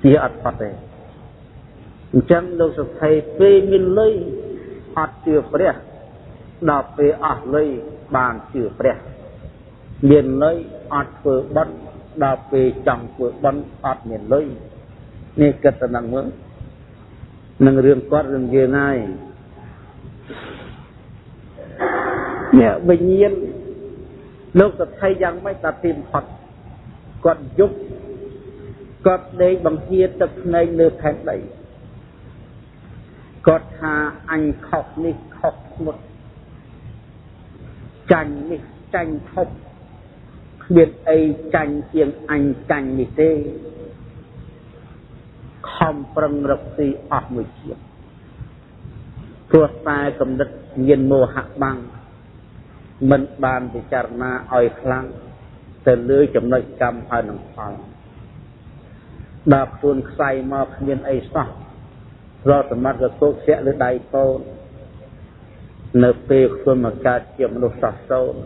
Speaker 1: ជាអត់ផុតទេអញ្ចឹងលោកសថៃពេលមានលុយអត់ជឿព្រះដល់ពេលអស់លុយបានជឿព្រះមានលុយអត់ធ្វើបុណ្យដល់ពេលចង់ធ្វើបុណ្យអត់មានលុយនេះគិតទៅនឹងមើលនឹងរឿងគាត់រឿងយើងហើយនេះវិញ្ញាណលោកសថៃយ៉ាងម៉េចតាទីបំផុតគាត់យប់គាត់ដេកបង្គាទឹកភ្នែកលើផែនដីគាត់ថាអញខុសនេះខុសស្មុតចាញ់នេះចាញ់ខុសគ្មានអីចាញ់ជាងអញចាញ់នេះទេខំប្រឹងរកស៊ីអស់មួយជាតិព្រោះតែកំណត់មានមោហៈបាំងមិនបានពិចារណាឲ្យខ្លាំងទៅលើចំណុចកម្មហើយនឹងផលដល់ខ្លួនខ្សែមកគ្មានអីសោះរកសម្បត្តិក៏គោកស្រាក់លើដៃកូននៅពេលខ្លួនមកកើតជាមនុស្សសោះសូន្យ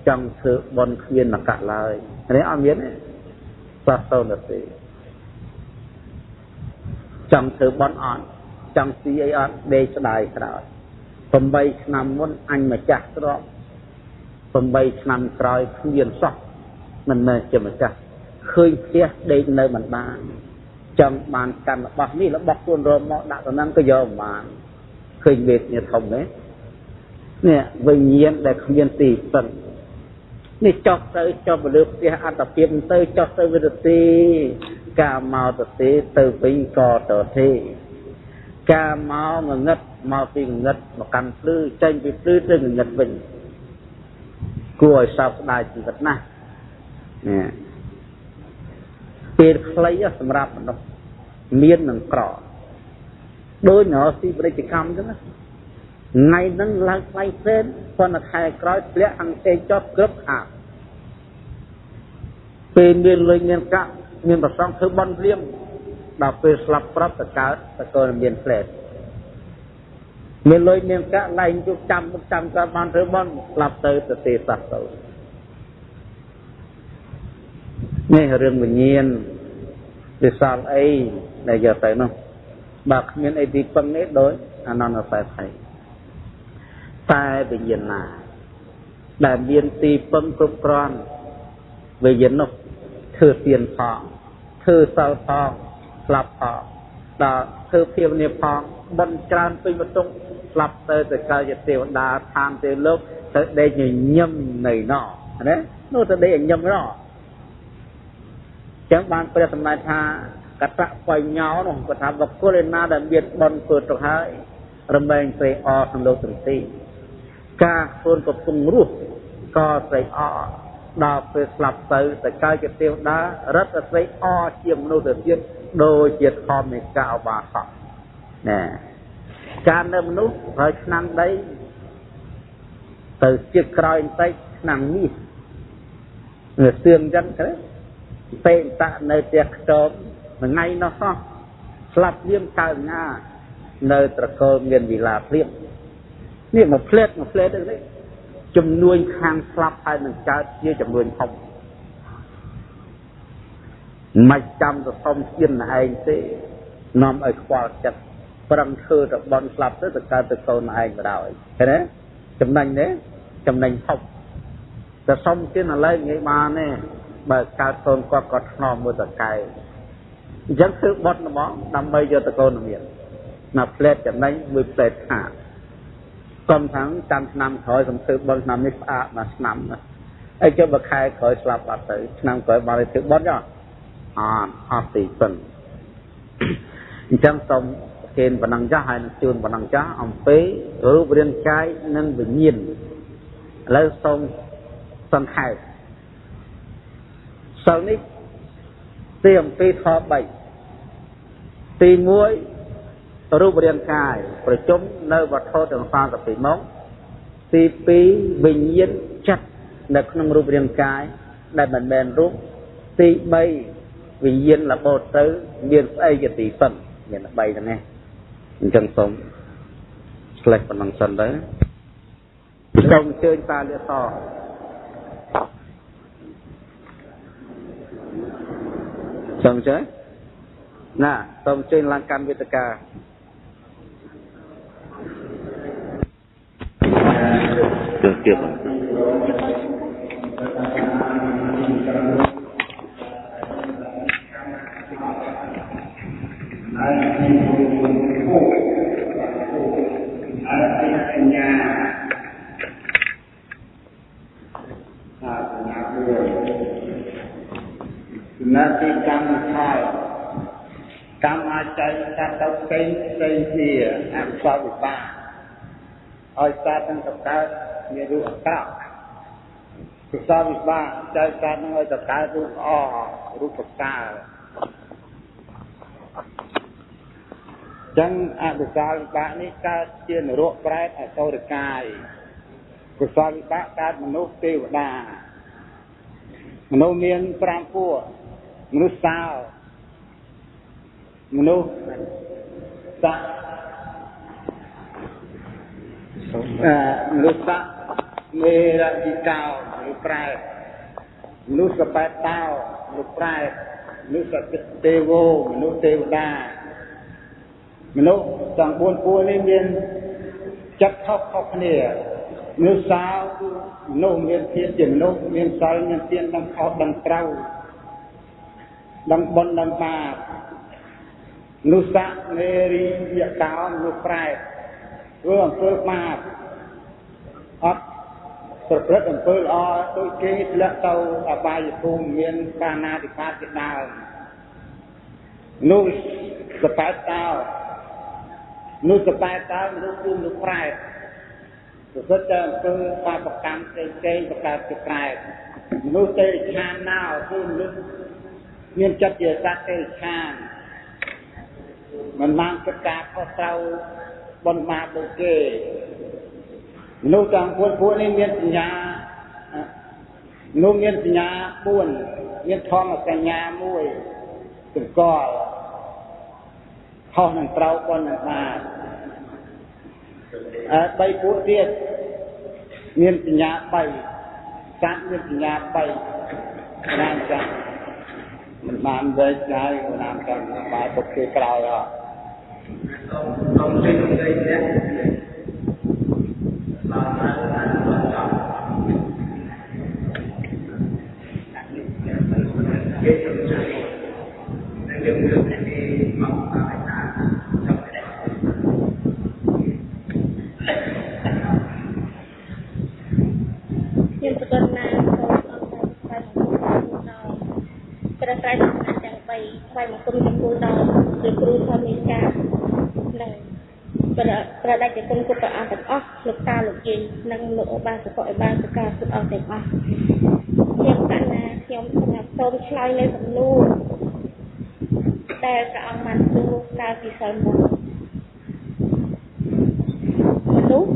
Speaker 1: ចង់ធ្វើបុណ្យគ្មានមកកឡើយនេះអត់មានទេសោះសូន្យទេចង់ធ្វើបុណ្យអត់ចង់ស៊ីអីអត់ដេកស្ដាយក្រោយ8ឆ្នាំមុនអញម្ចាស់ទ្រព្យ8ឆ្នាំក្រោយគ្មានសោះមិនមែនជាម្ចាស់ឃើញផ្ទះដេកនៅមិនបានចង់បានកាន់របស់នេះរបស់ខ្លួនរមមកដាក់ទៅហ្នឹងក៏យកមិនបានឃើញវេទនាធំទេនេះវិញ្ញាណដែលគ្មានទីពឹងនេះចុះទៅចុះទៅលើផ្ទះអត្តភាពទៅចុះទៅវិទ្យាការមកទៅទេទៅវិញក៏ទៅទេការមកងងឹតមកពីងឹតមកកាន់ភ្លឺចេញពីភ្លឺទៅងឹតវិញគួរឲ្យសោកស្ដាយជីវិតណាស់ពេលខ្លីសម្រាប់មនុស្សមាននឹងក្រដូចនៅទីបរិយាកម្មចឹងណាថ្ងៃហ្នឹងឡើងថ្លៃផ្សេងប៉ុន្តែខែក្រោយធ្លាក់អង្កេងចប់គ្រប់ខាងពេលមានលុយមានកាក់មានប្រសងធ្វើបន់ភ្លាមដល់ពេលស្លាប់ប្រាប់តកើតតកលមានផ្លែតមានលុយមានកាក់ឡើងជួបចាំក៏បានធ្វើបន់ស្លាប់ទៅទៅទេសះទៅនេះរឿងវិញ្ញាណវាសល់អីដែលយកទៅនោះបើគ្មានអីទីពឹងនេះដូច អានន្តសេដ្ឋីតែវិញ្ញាណណាដែលមានទីពឹងគ្រប់គ្រាន់វិញ្ញាណនោះធ្វើទានផងធ្វើសិលផងស្លាប់ផងដល់ធ្វើភាវនាផងបន់ច្រើនពេញបន្ទុកស្លាប់ទៅកើតជាទេវតាឋានទេវលោកទៅដេកញញឹមនៅណោះណានោះទៅដេកញញឹមណោះចឹងបានព្រះសម្ដែងថាកតបញ្ញោនោះគាត់ថាបុគ្គលឯណាដែលមានបន់ធ្វើទៅហើយរមែងព្រៃអក្នុងលោកទាំងទីការខ្លួនកំពុងរស់ក៏ព្រៃអដល់ពេលស្លាប់ទៅកើតជាទេវតារត់ទៅព្រៃអជាមនុស្សទៅទៀតដូចជាធម្មនៃកោបាសកណែការនៅមនុស្សហើយឆ្នាំដីទៅជាក្រោយបន្តិចឆ្នាំនេះវាសឿងចឹងទៅពេលតនៅផ្ទះខ្ទមមួយថ្ងៃនោះសោះស្លាប់លៀមកើណានៅត្រកូលមានវិឡាព្រាបនេះមកផ្លេតនេះចំនួនខាងស្លាប់ហើយនឹងកើតជាចំនួនធំមិនចាំទៅធំជាងឯងទេនាំឲ្យខ្វល់ចិត្តប្រឹងធ្វើទៅបន់ស្លាប់ទៅកើតទៅកូនឯងបដ ாய் ឃើញទេចំណេញទេចំណេញធំតែសុំជាឥឡូវងាយបានទេបើកើតកូនគាត់ក៏ថ្នមមួយតកែអញ្ចឹងធ្វើបត់ហ្មងដើម្បីយកតកូនមានណាផ្លែតចំណេញមួយផ្លែតខាតកុំថាតាមឆ្នាំក្រោយសំធ្វើបន់ឆ្នាំនេះផ្អាកមួយឆ្នាំអីចុះបើខែក្រោយស្លាប់បាត់ទៅឆ្នាំក្រោយបានទៅធ្វើបន់ចុះអត់ទីពឹងអញ្ចឹងសូមគេប៉ុណ្ណឹងចាស់ហើយនឹងជូនប៉ុណ្ណឹងចាស់អំពីរូបរាងកាយនិងវិញ្ញាណឥឡូវសូមសង្ខេបសិលនេះទីអំពីខ3ទី1រូបរាងកាយប្រជុំនៅវត្ថុទាំង32មកទី2វិញ្ញាណចិត្តនៅក្នុងរូបរាងកាយដែលមិនមែនរូបទី3វិញ្ញាណរបូតទៅមានស្អីជាទីពឹងមាន3ហ្នឹងឯងអញ្ចឹងសូមឆ្លេះប៉ុណ្ណឹងសិនទៅសូមអញ្ជើញតាលាតសូមអញ្ជើញណាសូមអញ្ជើញឡើងកម្មវេទិកាទៅទៀតណាទីកម្មផលកម្មអាចចែកកាត់ទៅផ្សេងជាអកុសលវិបាកឲ្យសាទនឹងកើតមានរូបអាក្រក់កុសលវិបាកចែកកាត់នឹងឲ្យកើតរូបល្អរូបប្រសើរចឹងអកុសលវិបាកនេះកើតជានរកប្រែតអសុរកាយកុសលវិបាកកើតមនុស្សទេវតាមនុស្សមាន5ពួកមនុស្សសោមនុស្សសត្វមនុស្សសត្វមេរតិកោមនុស្សប្រែតមនុស្សសបែតតោមនុស្សប្រែតមនុស្សសទេវោមនុស្សទេវតាមនុស្សទាំង4ពួកនេះមានចិត្តខុសគ្នាមនុស្សសោគឺមនុស្សមានភាពជាមនុស្សមានសិលមានទានដឹងខុសដឹងត្រូវដឹងបុណ្យដឹងបាបមនុស្សនេរីយកោមនុស្សប្រែតធ្វើអំពើបាបអត់ប្រព្រឹត្តអំពើល្អដូចគេធ្លាក់ទៅអបាយភូមិមានបាណាតិបាតជាដើមមនុស្សសបែតតោមនុស្សសបែតតោមនុស្សគឺមនុស្សប្រែតប្រព្រឹត្តតែអំពើបាបកម្មផ្សេងៗប្រកើតជាប្រែតមនុស្សទេឆានណោគឺមនុស្សមានចិត្តជាសត្វទេឆានមិនបានគិតការខុសត្រូវបន់បាបដូចគេមនុស្សទាំងពួកនេះមានសញ្ញាមនុស្សមានសញ្ញា4មានធម្មសញ្ញា1សង្កល់ខុសនឹងត្រូវបន់នឹងបាប3ពួកទៀតមានសញ្ញា3សត្វមានសញ្ញា3ណាចាមិនបានវែកហើយណាមតាមបាយពុកគេក្រោយអត់ không trên không đây nhé là chọn cái trường chơi nên đừng được đi mong phải ta trong cái này
Speaker 2: nhưng mà tuần này tôi trai làm chẳng bay bay một công ty cô đó từ kêu tham gia này bây giờ chỉ công cụ bảo an toàn ốc lực ta lực gì năng lượng ba sự gọi ba sự ca sự an toàn ốc nhưng cả là nhóm thành lập tôm chay lên phần luônแต่กับมันดูการพิสูจน์มนุษย์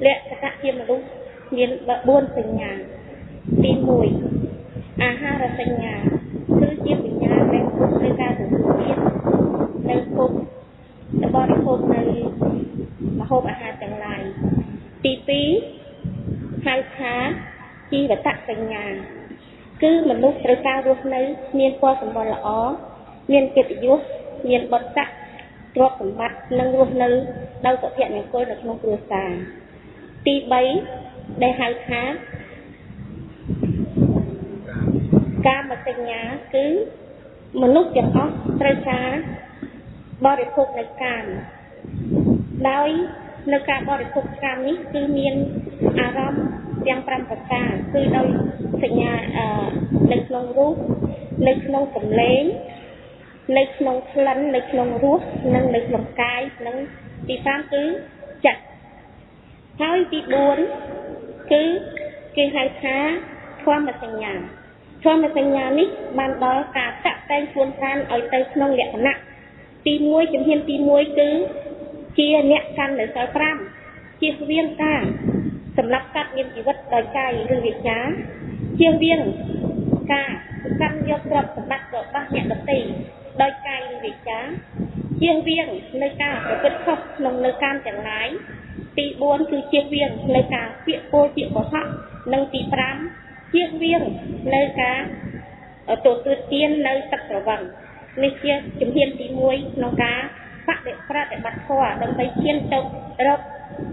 Speaker 2: และคณะเทียมมนุษย์เรียนบ้วนสัญญาตีมวยอาหารสัญญาคือเทียมสัญญาในคุกในการถึงเทียมในคุกและบริโภคในมหาอาหารต่างหลายตีปีหางค้าจีบตัดสัญญาคือมนุษย์ประการรวมในเนียนพอสมบูรณ์ละอ๋อเรียนเกียรติยศเรียนบทสักตรวจสมบัตินั่งรวมนึงเราจะเพียรในคนในครอบครัวสาตีใบได้หางค้าการมาสัญญาคือมนุษย์อย่างอ๋อประชาบริโภคในการโดยในการบริโภคการนี้คือมีอารมณ์ยังปรำประการคือโดยสัญญาในขนมรูปในขนมสำเร็จในขนมพลันในขนมรูปนั่งในขนมกายนั่งที่สามคือจัดเท้าที่บุญคือเกี่ยวกับค้าความมาสัญญาความมาสัญญานี้มันต่อการจัดแต่งควรการเอาใจขนมเหลี่ยมหนักตีมวยจำเพียนตีมวยคือเชี่ยเนี่ยกันหรือสายพร่ำเชี่ยเวียนตาสำหรับการเงินชีวิตโดยใจหรือวิจารเชี่ยเวียนกากันยกรับสมบัติกับบ้านเนี่ยดตีโดยใจหรือวิจารเชี่ยเวียนในการประพฤติครบลงในการแต่งร้ายตีบวนคือเชี่ยเวียนในการเปี่ยโปเปี่ยบ่อหนึ่งตีพร่ำเชี่ยเวียนในการตัวตัวเตี้ยนในตักระวังในเชี่ยจำเพียนตีมวยน้องกาพระเด็กพระแต่บัดคอดังไปเชี่ยนตกรบ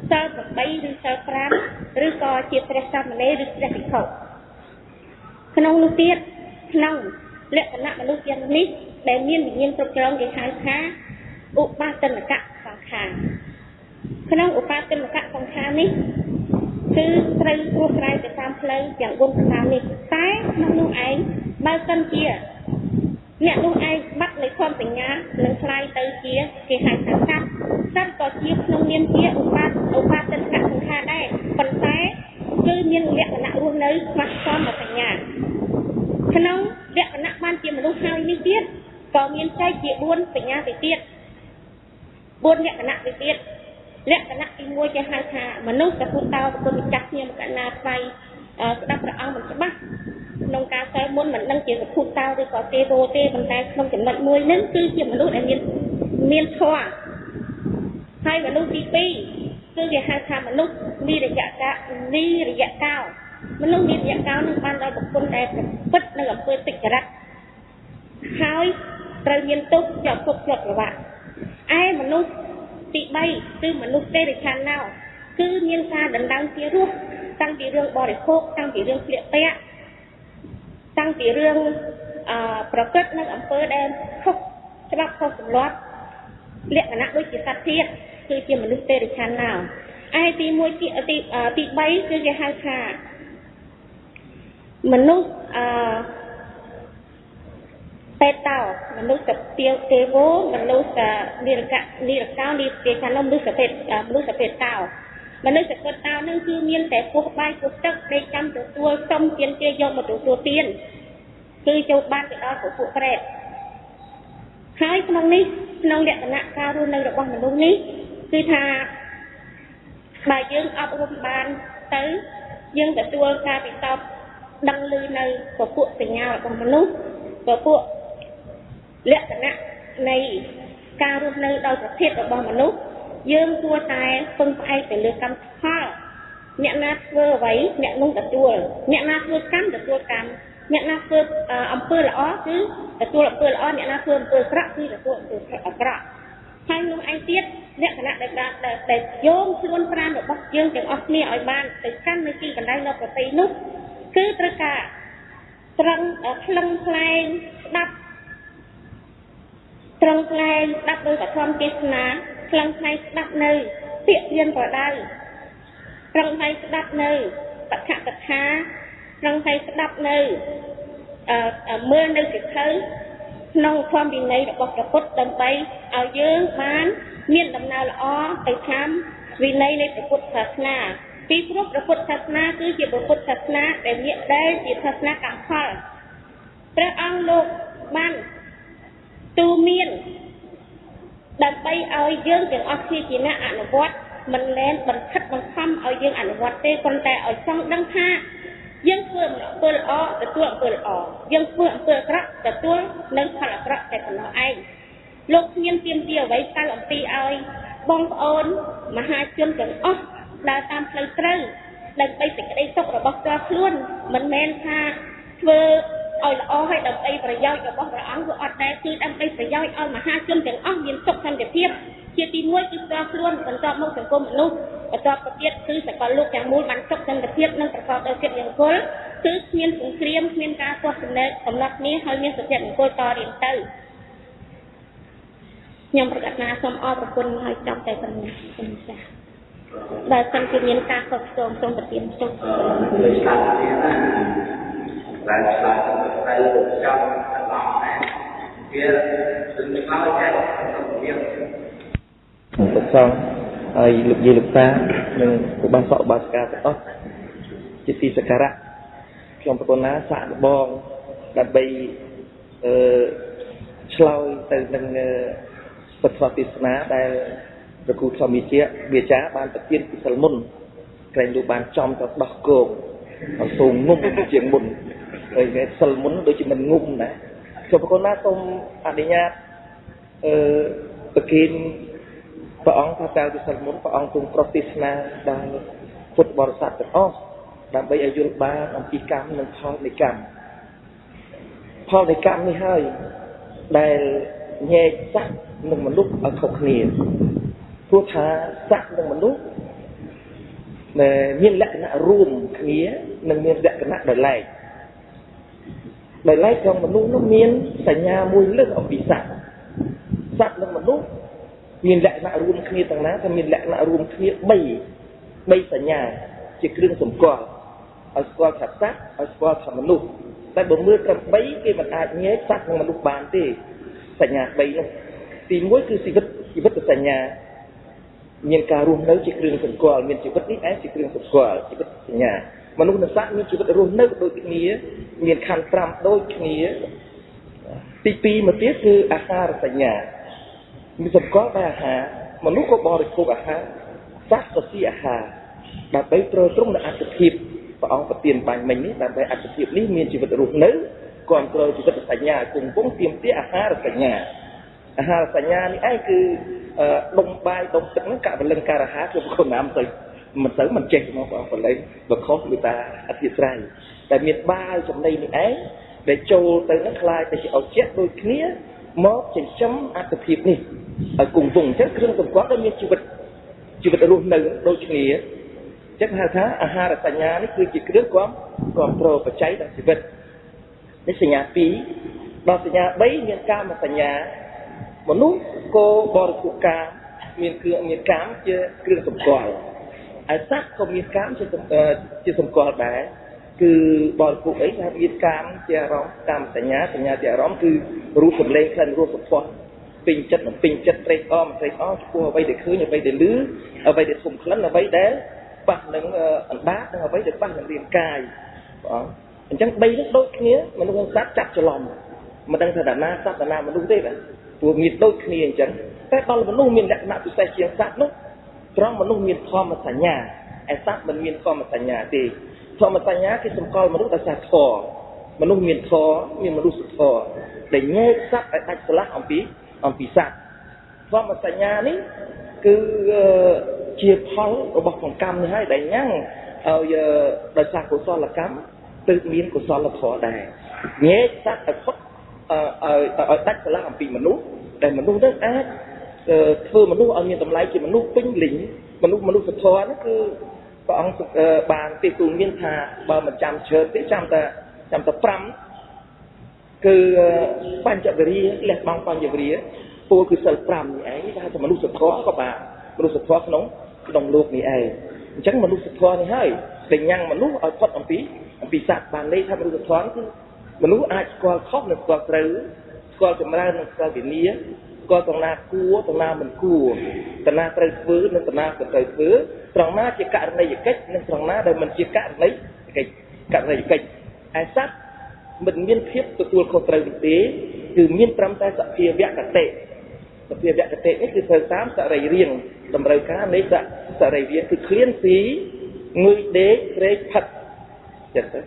Speaker 2: เซอร์แบบใบหรือเซอร์พรามหรือก็เชี่ยเทรซัมเล่หรือเทรสิเขาขนมลูกเตี้ยขนมเละขณะมนุษย์ยังนิดแต่เมียนเมียนตกลงในทางค้าอุปาตนกะสังขารขนมอุปาตนกะสังขารนี้คือใครตัวใครจะตามเพลงอย่างบนสนามนี้แต่น้องนุ่งไอ้ใบต้นเชี่ยเนี่ยนุ่งไอ้บัดในความสัญญาหนึ่งใครเตยเชี่ยเกี่ยหายสังกัดสั้นต่อเชี่ยน้องเมียนเชี่ยอุปาตนกะสังขารได้ปันแต่คือเมียนเละขณะรวมเลยมัดซ้อมมาสัญญาขนมเละขณะบ้านเชี่ยมันลูกหายไม่เตี้ยก็เมียนใจเชี่ยบ้วนสัญญาไปเตี้ยบ้วนเละขณะไปเตี้ยเละขณะที่มวยจะหายขามันนุ่งกับผู้เตาคนจับเนี่ยมันกันนาไปดับระอังมันจะบ้านงการใช้ม้วนมันนั่งเกี่ยวกับผู้เตาด้วยก็เตโรเตมันแต่ต้องจับมันมวยนั่นคือเชี่ยมันลูกไอ้เมียนชั่วให้มันลูกดีปีคือจะหายขามันลูกมีระยะกะมีระยะเก้ามันลูกมีระยะเก้านั่งบ้านเราแบบคนแต่ปิดนั่งกับเพื่อติดกระดักหายเราเรียนตุ๊กหยอกตุ๊กหยอกหรือว่าไอ้มันลูกตีใบคือมนุษย์ได้ในชั้นเน่าคือเมียนซาดังๆเสียรูปตั้งปีเรื่องบริโภคตั้งปีเรื่องเปลี่ยนเปะตั้งปีเรื่องประกอบนักอำเภอแดนทุกฉบับข้อสมรสเรียกคณะด้วยจิตสัตย์เทียคือเกี่ยมนุษย์ได้ในชั้นเน่าไอตีมวยตีใบคือจะหาชามนุษย์เป็ดเต่ามนุษย์กับเตียวเตโวมนุษย์กับนิรกะนิรเก้านิเตชันมนุษย์กับเป็ดมนุษย์กับเป็ดเต่ามนุษย์กับเป็ดเต่านั่นคือเมียนแต่พวกใบพวกตักได้จำตัวส้มเตียนเจียยมมาตัวเตียนคือโจบ้านไปเอาของพวกเป็ดหายขนมนี้ขนมเด็กขณะการรุ่นในระบบมนุษย์นี้คือทาใบยื่นเอาไปโรงพยาบาลตื้อยื่นแต่ตัวการติดต่อดังลือในของพวกสัญญาของมนุษย์ของพวกเละขณะในการรวมในโดยประเทศระบอบมนุษย์ยืมตัวตายพึ่งไปแต่เรือกำข้าวเนี่ยนาเพื่อไว้เนี่ยนุ่งแต่ตัวเนี่ยนาเพื่อกำแต่ตัวกำเนี่ยนาเพื่ออำเภอละอ้อคือแต่ตัวอำเภอละอ้อเนี่ยนาเพื่ออำเภอกระคือแต่ตัวอำเภอกระ ហើយនោះឯទៀតលក្ខណៈដែលយោងខ្លួនប្រាណរបស់យើងទាំងអស់គ្នាឲ្យបានទៅកាន់នៅទីកន្លែងនៅប្រទេសនោះគឺត្រូវការត្រឹងផ្លឹងផ្លែងស្ដាប់ត្រឹងផ្លែងស្ដាប់ដោយបឋមទេសនាផ្លឹងផ្លែងស្ដាប់នៅពាក្យរៀនប្រដៅត្រឹងផ្លែងស្ដាប់នៅបឋកថាត្រឹងផ្លែងស្ដាប់នៅមើលនៅសិទ្ធិក្នុងធម៌វិន័យរបស់ព្រះពុទ្ធដើម្បីឲ្យយើងបានមានដំណើរល្អទៅតាមវិន័យនៃព្រះពុទ្ធសាសនាពីព្រោះព្រះពុទ្ធសាសនាគឺជាព្រះពុទ្ធសាសនាដែលជាសាសនាកម្មផលព្រះអង្គលោកបានទូមានដើម្បីឲ្យយើងទាំងអស់គ្នាជាអ្នកអនុវត្តមិនមែនបន្ថិតបង្ខំឲ្យយើងអនុវត្តទេប៉ុន្តែឲ្យចង់ដឹងថាយើងធ្វើអំពើល្អទទួលអំពើល្អយើងធ្វើអំពើអាក្រក់ទទួលនឹងផលអាក្រក់តែប៉ុណ្ណោះឯងលោកមានទាមទារអ្វីទៅអំពីឲ្យបងប្អូនមហាជនទាំងអស់ដើរតាមផ្លូវត្រូវដើម្បីសេចក្តីសុខរបស់ផ្ទាល់ខ្លួនមិនមែនថាធ្វើឲ្យល្អឲ្យដើម្បីប្រយោជន៍របស់ព្រះអង្គគឺអត់ដែរគឺដើម្បីប្រយោជន៍ឲ្យមហាជនទាំងអស់មានសុខសន្តិភាពជាទីមួយគឺផ្ទាល់ខ្លួនបន្ទាប់មកសង្គមមនុស្សបន្ទាប់ទៅទៀតគឺសកលលោកទាំងមូលបានសុខសន្តិភាពនិងប្រកបដោយភាពមង្គលគឺគ្មានសង្គ្រាមគ្មានការទាស់ទម្លាក់កំណត់គ្នាហើយមានសុភមង្គលតរៀងទៅខ្ញុំប្រកាសថាសូមអរគុណហើយចប់តែប៉ុណ្ណេះសូមចា៎បើសិនជាមានការខុសឆ្គងសូមប្រទានទុក
Speaker 1: ដែលឆ្លាតទៅចាំអឡោះវាถึงจะเข้าใจต้องเรียน
Speaker 3: ប្រសងហើយលោកយាយលោកតានិងរបស់សកបាសកាទាំងអស់ជាទីសក្ការៈខ្ញុំប្រគល់ណាសាកបងដើម្បីឆ្លើយទៅនឹងពធទេសនាដែលព្រះគ្រូធម្មជាវាចាបានប្រទានពីសិលមុនក្រែងលោកបានចំទៅដោះគោកឲ្យសូមងុំជាងមុនហើយសិលមុនដូចជាមិនងុំណាខ្ញុំប្រគល់ណាសូមអនុញ្ញាតប្រគិនព្រះអង្គថាកាលពីសិលមុនព្រះអង្គទ្រង់ប្រទេសនាដល់ពុទ្ធបរិស័ទទាំងអស់ដើម្បីឲ្យយល់បានអំពីកម្មនិងផលនៃកម្មផលនៃកម្មនេះហើយដែលញែកសត្វនិងមនុស្សឲ្យខុសគ្នាព្រោះថាសត្វនិងមនុស្សមានលក្ខណៈរួមគ្នានិងមានលក្ខណៈដោយឡែកក្នុងមនុស្សនោះមានសញ្ញាមួយលើសអំពីសត្វនិងមនុស្សមានលក្ខណៈរួមគ្នាទាំងណាថាមានលក្ខណៈរួមគ្នា3សញ្ញាជាគ្រឿងសម្គាល់ឲ្យស្គាល់ថាសត្វឲ្យស្គាល់ថាមនុស្សតែបើមើលត្រឹម3គេមិនអាចញែកសត្វនិងមនុស្សបានទេសញ្ញា3នោះទី1គឺជីវិតសញ្ញាមានការរស់នៅជាគ្រឿងសម្គាល់មានជីវិតនេះឯងជាគ្រឿងសម្គាល់ជីវិតសញ្ញាមនុស្សនិងសត្វមានជីវិតរស់នៅដូចគ្នាមានខណ្ឌ5ដូចគ្នាទី2មកទៀតគឺអាហារសញ្ញាមានសម្គាល់ដោយអាហារមនុស្សក៏បរិភោគអាហារសត្វក៏ជាអាហារដើម្បីទ្រទ្រង់នៅអត្ថិភាពព្រះអង្គប្រទានបាញ់មិញនេះដើម្បីអត្ថិភាពនេះមានជីវិតរស់នៅគ្រប់គ្រងជីវិតសញ្ញាគង់ពងទាមទារអាហារសញ្ញានេះឯងគឺដុំបាយដុំទឹកហ្នឹងកវលឹងការអាហារខ្ញុំក៏ណាមទៅមិនចេះមកបងប្អូនលេងបើខុសគឺតាអធិស្ស្រ័យតែមានបាយចំណីនេះឯងដែលចូលទៅនឹងខ្លាយទៅជាអុជៈដូចគ្នាមកចិញ្ចឹមអត្ថិភាពនេះឲ្យគង់វង្សអញ្ចឹងគ្រឿងសម្គាល់ដែលមានជីវិតរស់នៅដូចគ្នាចឹងហៅថាអាហារសញ្ញានេះគឺជាគ្រឿងគ្រប់គ្រងបច្ច័យដល់ជីវិតនេះសញ្ញា2ដល់សញ្ញា3មានកាមសញ្ញាមនុស្សក៏បរិភោគកាមមានកាមជាគ្រឿងសម្គាល់ឯសត្វក៏មានកាមជាសម្គាល់ដែរគឺបរិភោគអីថាមានកាមជាអារម្មណ៍កាមសញ្ញាជាអារម្មណ៍គឺរូបសម្លេងក្លិនរសសម្ផស្សពេញចិត្តមិនពេញចិត្តត្រេកអរមិនត្រេកអរចំពោះអ្វីដែលឃើញអ្វីដែលឮអ្វីដែលធំក្លិនអ្វីដែលប៉ះនឹងអណ្ដាតនិងអ្វីដែលប៉ះនឹងរាងកាយបងអញ្ចឹង3នេះដូចគ្នាមនុស្សនិងសត្វចាប់ច្រឡំមិនដឹងថាណាសត្វណាមនុស្សទេបាទព្រោះមានដូចគ្នាអញ្ចឹងតែដល់មនុស្សមានលក្ខណៈពិសេសជាងសត្វនោះត្រង់មនុស្សមានធម្មសញ្ញាឯសត្វមិនមានធម្មសញ្ញាទេធម្មសញ្ញាគេសម្គាល់មនុស្សដោយសារធម៌មនុស្សមានធម៌មានមនុស្សធម៌ដែលញែកសត្វឲ្យដាច់ស្រឡះអំពីសត្វធម្មសញ្ញានេះគឺជាផលរបស់កម្មនេះហើយដែលញ៉ាំងឲ្យដោយសារកុសលកម្មទើបមានកុសលធម៌ដែរញែកសត្វឲ្យផុតឲ្យដាច់ស្រឡះអំពីមនុស្សដែលមនុស្សនឹងអាច ធ្វើមនុស្សឲ្យមានតម្លៃជាមនុស្សពេញលេញមនុស្សធម៌ហ្នឹងគឺព្រះអង្គបានទីទូមានថាបើមិនចាំច្រើនទេចាំតែ5គឺបញ្ចវរិយលះបង់បញ្ចវរិយពោលគឺសិល5នេះឯងថាមនុស្សធម៌ក៏បានមនុស្សធម៌ក្នុងលោកនេះឯងអញ្ចឹងមនុស្សធម៌នេះហើយដែលញ៉ាំងមនុស្សឲ្យផុតអំពីសត្វបានន័យថាមនុស្សធម៌គឺមនុស្សអាចស្គាល់ខុសនិងស្គាល់ត្រូវស្គាល់ចម្រើននិងស្គាល់វិន័យស្គាល់តំណាគួរតំណាមិនគួរតំណាត្រូវធ្វើនិងតំណាមិនត្រូវធ្វើត្រង់ណាជាករណីយកិច្ចនិងត្រង់ណាដែលមិនជាករណីយកិច្ចឯសត្វមិនមានភាពទទួលខុសត្រូវទេគឺមានត្រឹមតែសភាវគតិនេះគឺធ្វើតាមសរីរាង្គតម្រូវការនៃសរីរាង្គគឺឃ្លានស៊ីងុយដេកក្រេកផឹកចឹងទៅ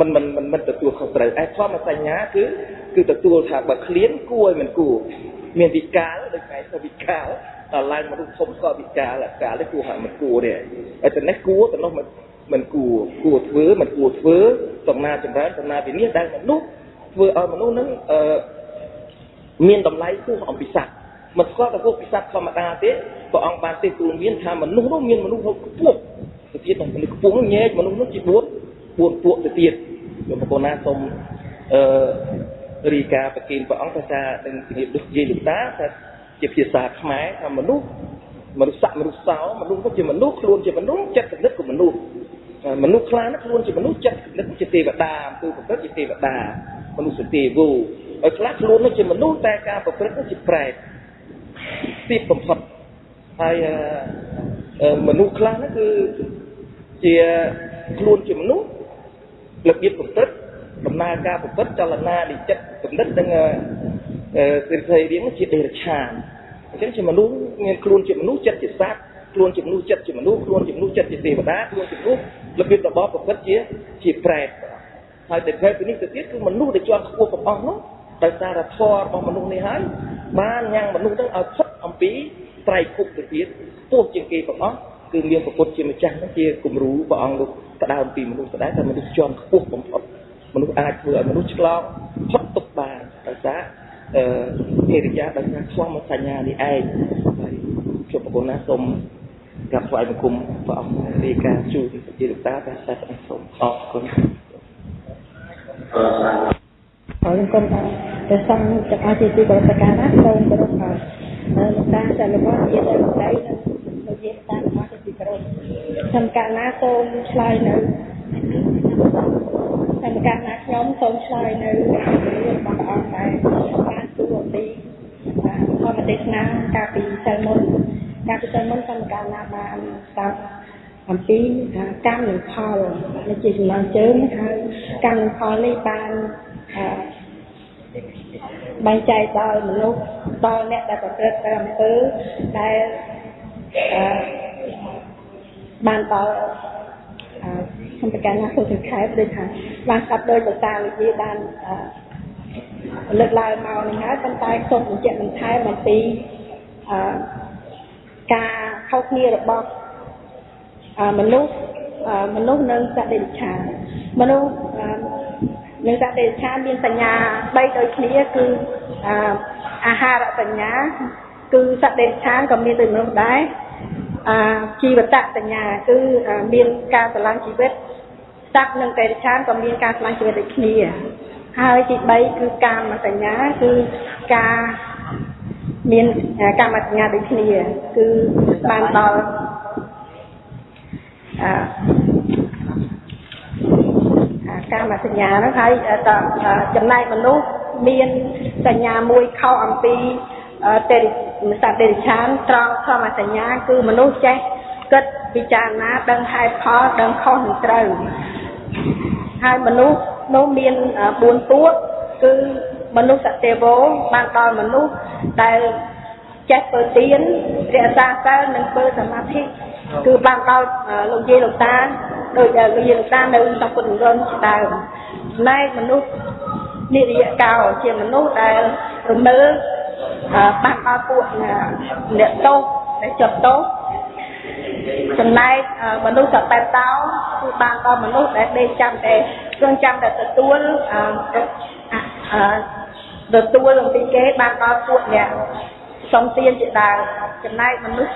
Speaker 3: មិនទទួលខុសត្រូវឯធម្មសញ្ញាគឺទទួលថាបើឃ្លានគួរឲ្យមិនគួរមានវិកាលដូចឯងថាវិកាលដល់ឡើងមនុស្សធំក៏វិកាលកាលនេះគួរឲ្យមិនគួរទេឯតែនេះគួរទៅនោះមិនគួរធ្វើមិនគួរធ្វើតំណាចម្រើនតំណាវិនិច្ឆ័យដែលមនុស្សធ្វើឲ្យមនុស្សនឹងមានតម្លៃគួរអំពីសត្វមិនស្គាល់តែពួកពិស័ព្ទធម្មតាទេព្រះអង្គបានទេទូលមានថាមនុស្សនោះមានមនុស្សខ្ពស់ទៅទៀតមនុស្សខ្ពស់ញែកមនុស្សនោះជា4ពួកទៅទៀតលោកប្រពន្ធណាសូមរីកាប្រគិនព្រះអង្គថានឹងជំរាបដូចនិយាយលោកតាថាជាភាសាខ្មែរថាមនុស្សសោមនុស្សនោះជាមនុស្សខ្លួនជាមនុស្សចិត្តគំនិតcủaមនុស្សខ្លះណាខ្លួនជាមនុស្សចិត្តគំនិតជាទេវតាអំពើប្រព្រឹត្តជាទេវតាមនុស្សទេវូឲ្យខ្លះខ្លួននោះជាមនុស្សតែការប្រព្រឹត្តនោះជាប្រែតទីបំផុតហើយមនុស្សខ្លះហ្នឹងគឺជាខ្លួនជាមនុស្សរបៀបប្រព្រឹត្តដំណើរការប្រព្រឹត្តចលនានៃចិត្តគំនិតនិងសេរីរាង្គជាដេរឆានអញ្ចឹងជាមនុស្សមានខ្លួនជាមនុស្សចិត្តជាសត្វខ្លួនជាមនុស្សចិត្តជាមនុស្សខ្លួនជាមនុស្សចិត្តជាទេវតាខ្លួនជាមនុស្សរបៀបរបបប្រព្រឹត្តជាប្រែតហើយតែពេលនេះទៅទៀតគឺមនុស្សដែលជាប់ខ្ពស់ព្រះអង្គនោះដោយសារធម៌របស់មនុស្សនេះហើយបានញ៉ាំងមនុស្សទៅឲ្យផុតអំពីត្រៃភពទៅទៀតពោះជាងគេព្រះអង្គគឺមានប្រពុតជាម្ចាស់ហ្នឹងជាគំរូព្រះអង្គលោកផ្ដើមពីមនុស្សដែរតែមនុស្សជាន់ខ្ពស់បំផុតមនុស្សអាចធ្វើឲ្យមនុស្សឆ្លងផុតទុកបានដោយសារកិរិយាដោយសារធម៌សញ្ញានេះឯងហើយជួបប្រគុណណាសូមក្រាបថ្វាយបង្គំព្រះអង្គរាយការណ៍ជូនជាលោកតាតែសូមអរគុណ
Speaker 2: ហើយខ្ញុំតែសូមចង់ឲ្យទីបរិបទការណាសូមគោរពលោកតាចារបស់ជាលោកដៃនៅជាតាមអស់ទីគោរពសំកាលណាសូមឆ្លើយនៅសំកាលណាខ្ញុំសូមឆ្លើយនៅរបស់អង្គដែរការទូទីធម្មទេសនាកាលពីសិលមុនសំកាលណាបានស្ដាប់អំពីកម្មនិងផលនេះជាចំណងជើងហើយកម្មនិងផលនេះបានបែងចែកដល់មនុស្សដល់អ្នកដែលប្រព្រឹត្តទៅអំពើដែលបានដល់សម្បត្តិណាសុខខែដូចថាបានស្ដាប់ដោយលោកតាវិជាបានលើកឡើងមកនេះហើយប៉ុន្តែសូមបញ្ជាក់បន្ថែមអំពីការខុសគ្នារបស់មនុស្សនិងសត្វដេរឆានមនុស្សនិងសត្វដេរឆានមានសញ្ញា3ដូចគ្នាគឺអាហារសញ្ញាគឺសត្វដេរឆានក៏មានដូចមនុស្សដែរជីវតសញ្ញាគឺមានការឆ្លងជីវិតសត្វនិងដេរឆានក៏មានការឆ្លងជីវិតដូចគ្នាហើយទី3គឺកាមសញ្ញាគឺការមានកាមសញ្ញាដូចគ្នាគឺបានដល់កាមសញ្ញាហ្នឹងហើយចំណែកមនុស្សមានសញ្ញាមួយខុសអំពីសត្វដេរឆានត្រង់ធម្មសញ្ញាគឺមនុស្សចេះគិតពិចារណាដឹងហេតុផលដឹងខុសនិងត្រូវហើយមនុស្សនោះមាន4ពួកគឺមនុស្សសទេវោបានដល់មនុស្សដែលចេះធ្វើទានរក្សាសិលនិងធ្វើសមាធិគឺបានដល់លោកយាយលោកតាដោយលោកយាយលោកតានៅក្នុងពុទ្ធនិរន្តរ៍ជាដើមចំណែកមនុស្សនិរិយកោជាមនុស្សដែលរមើលបានដល់ពួកអ្នកទោសដែលជាប់ទោសចំណែកមនុស្សសបែបតោគឺបានដល់មនុស្សដែលដេកចាំតែគ្រាន់ចាំតែទទួលអំពីគេបានដល់ពួកអ្នក សុំទានជាដើមចំណែកមនុស្ស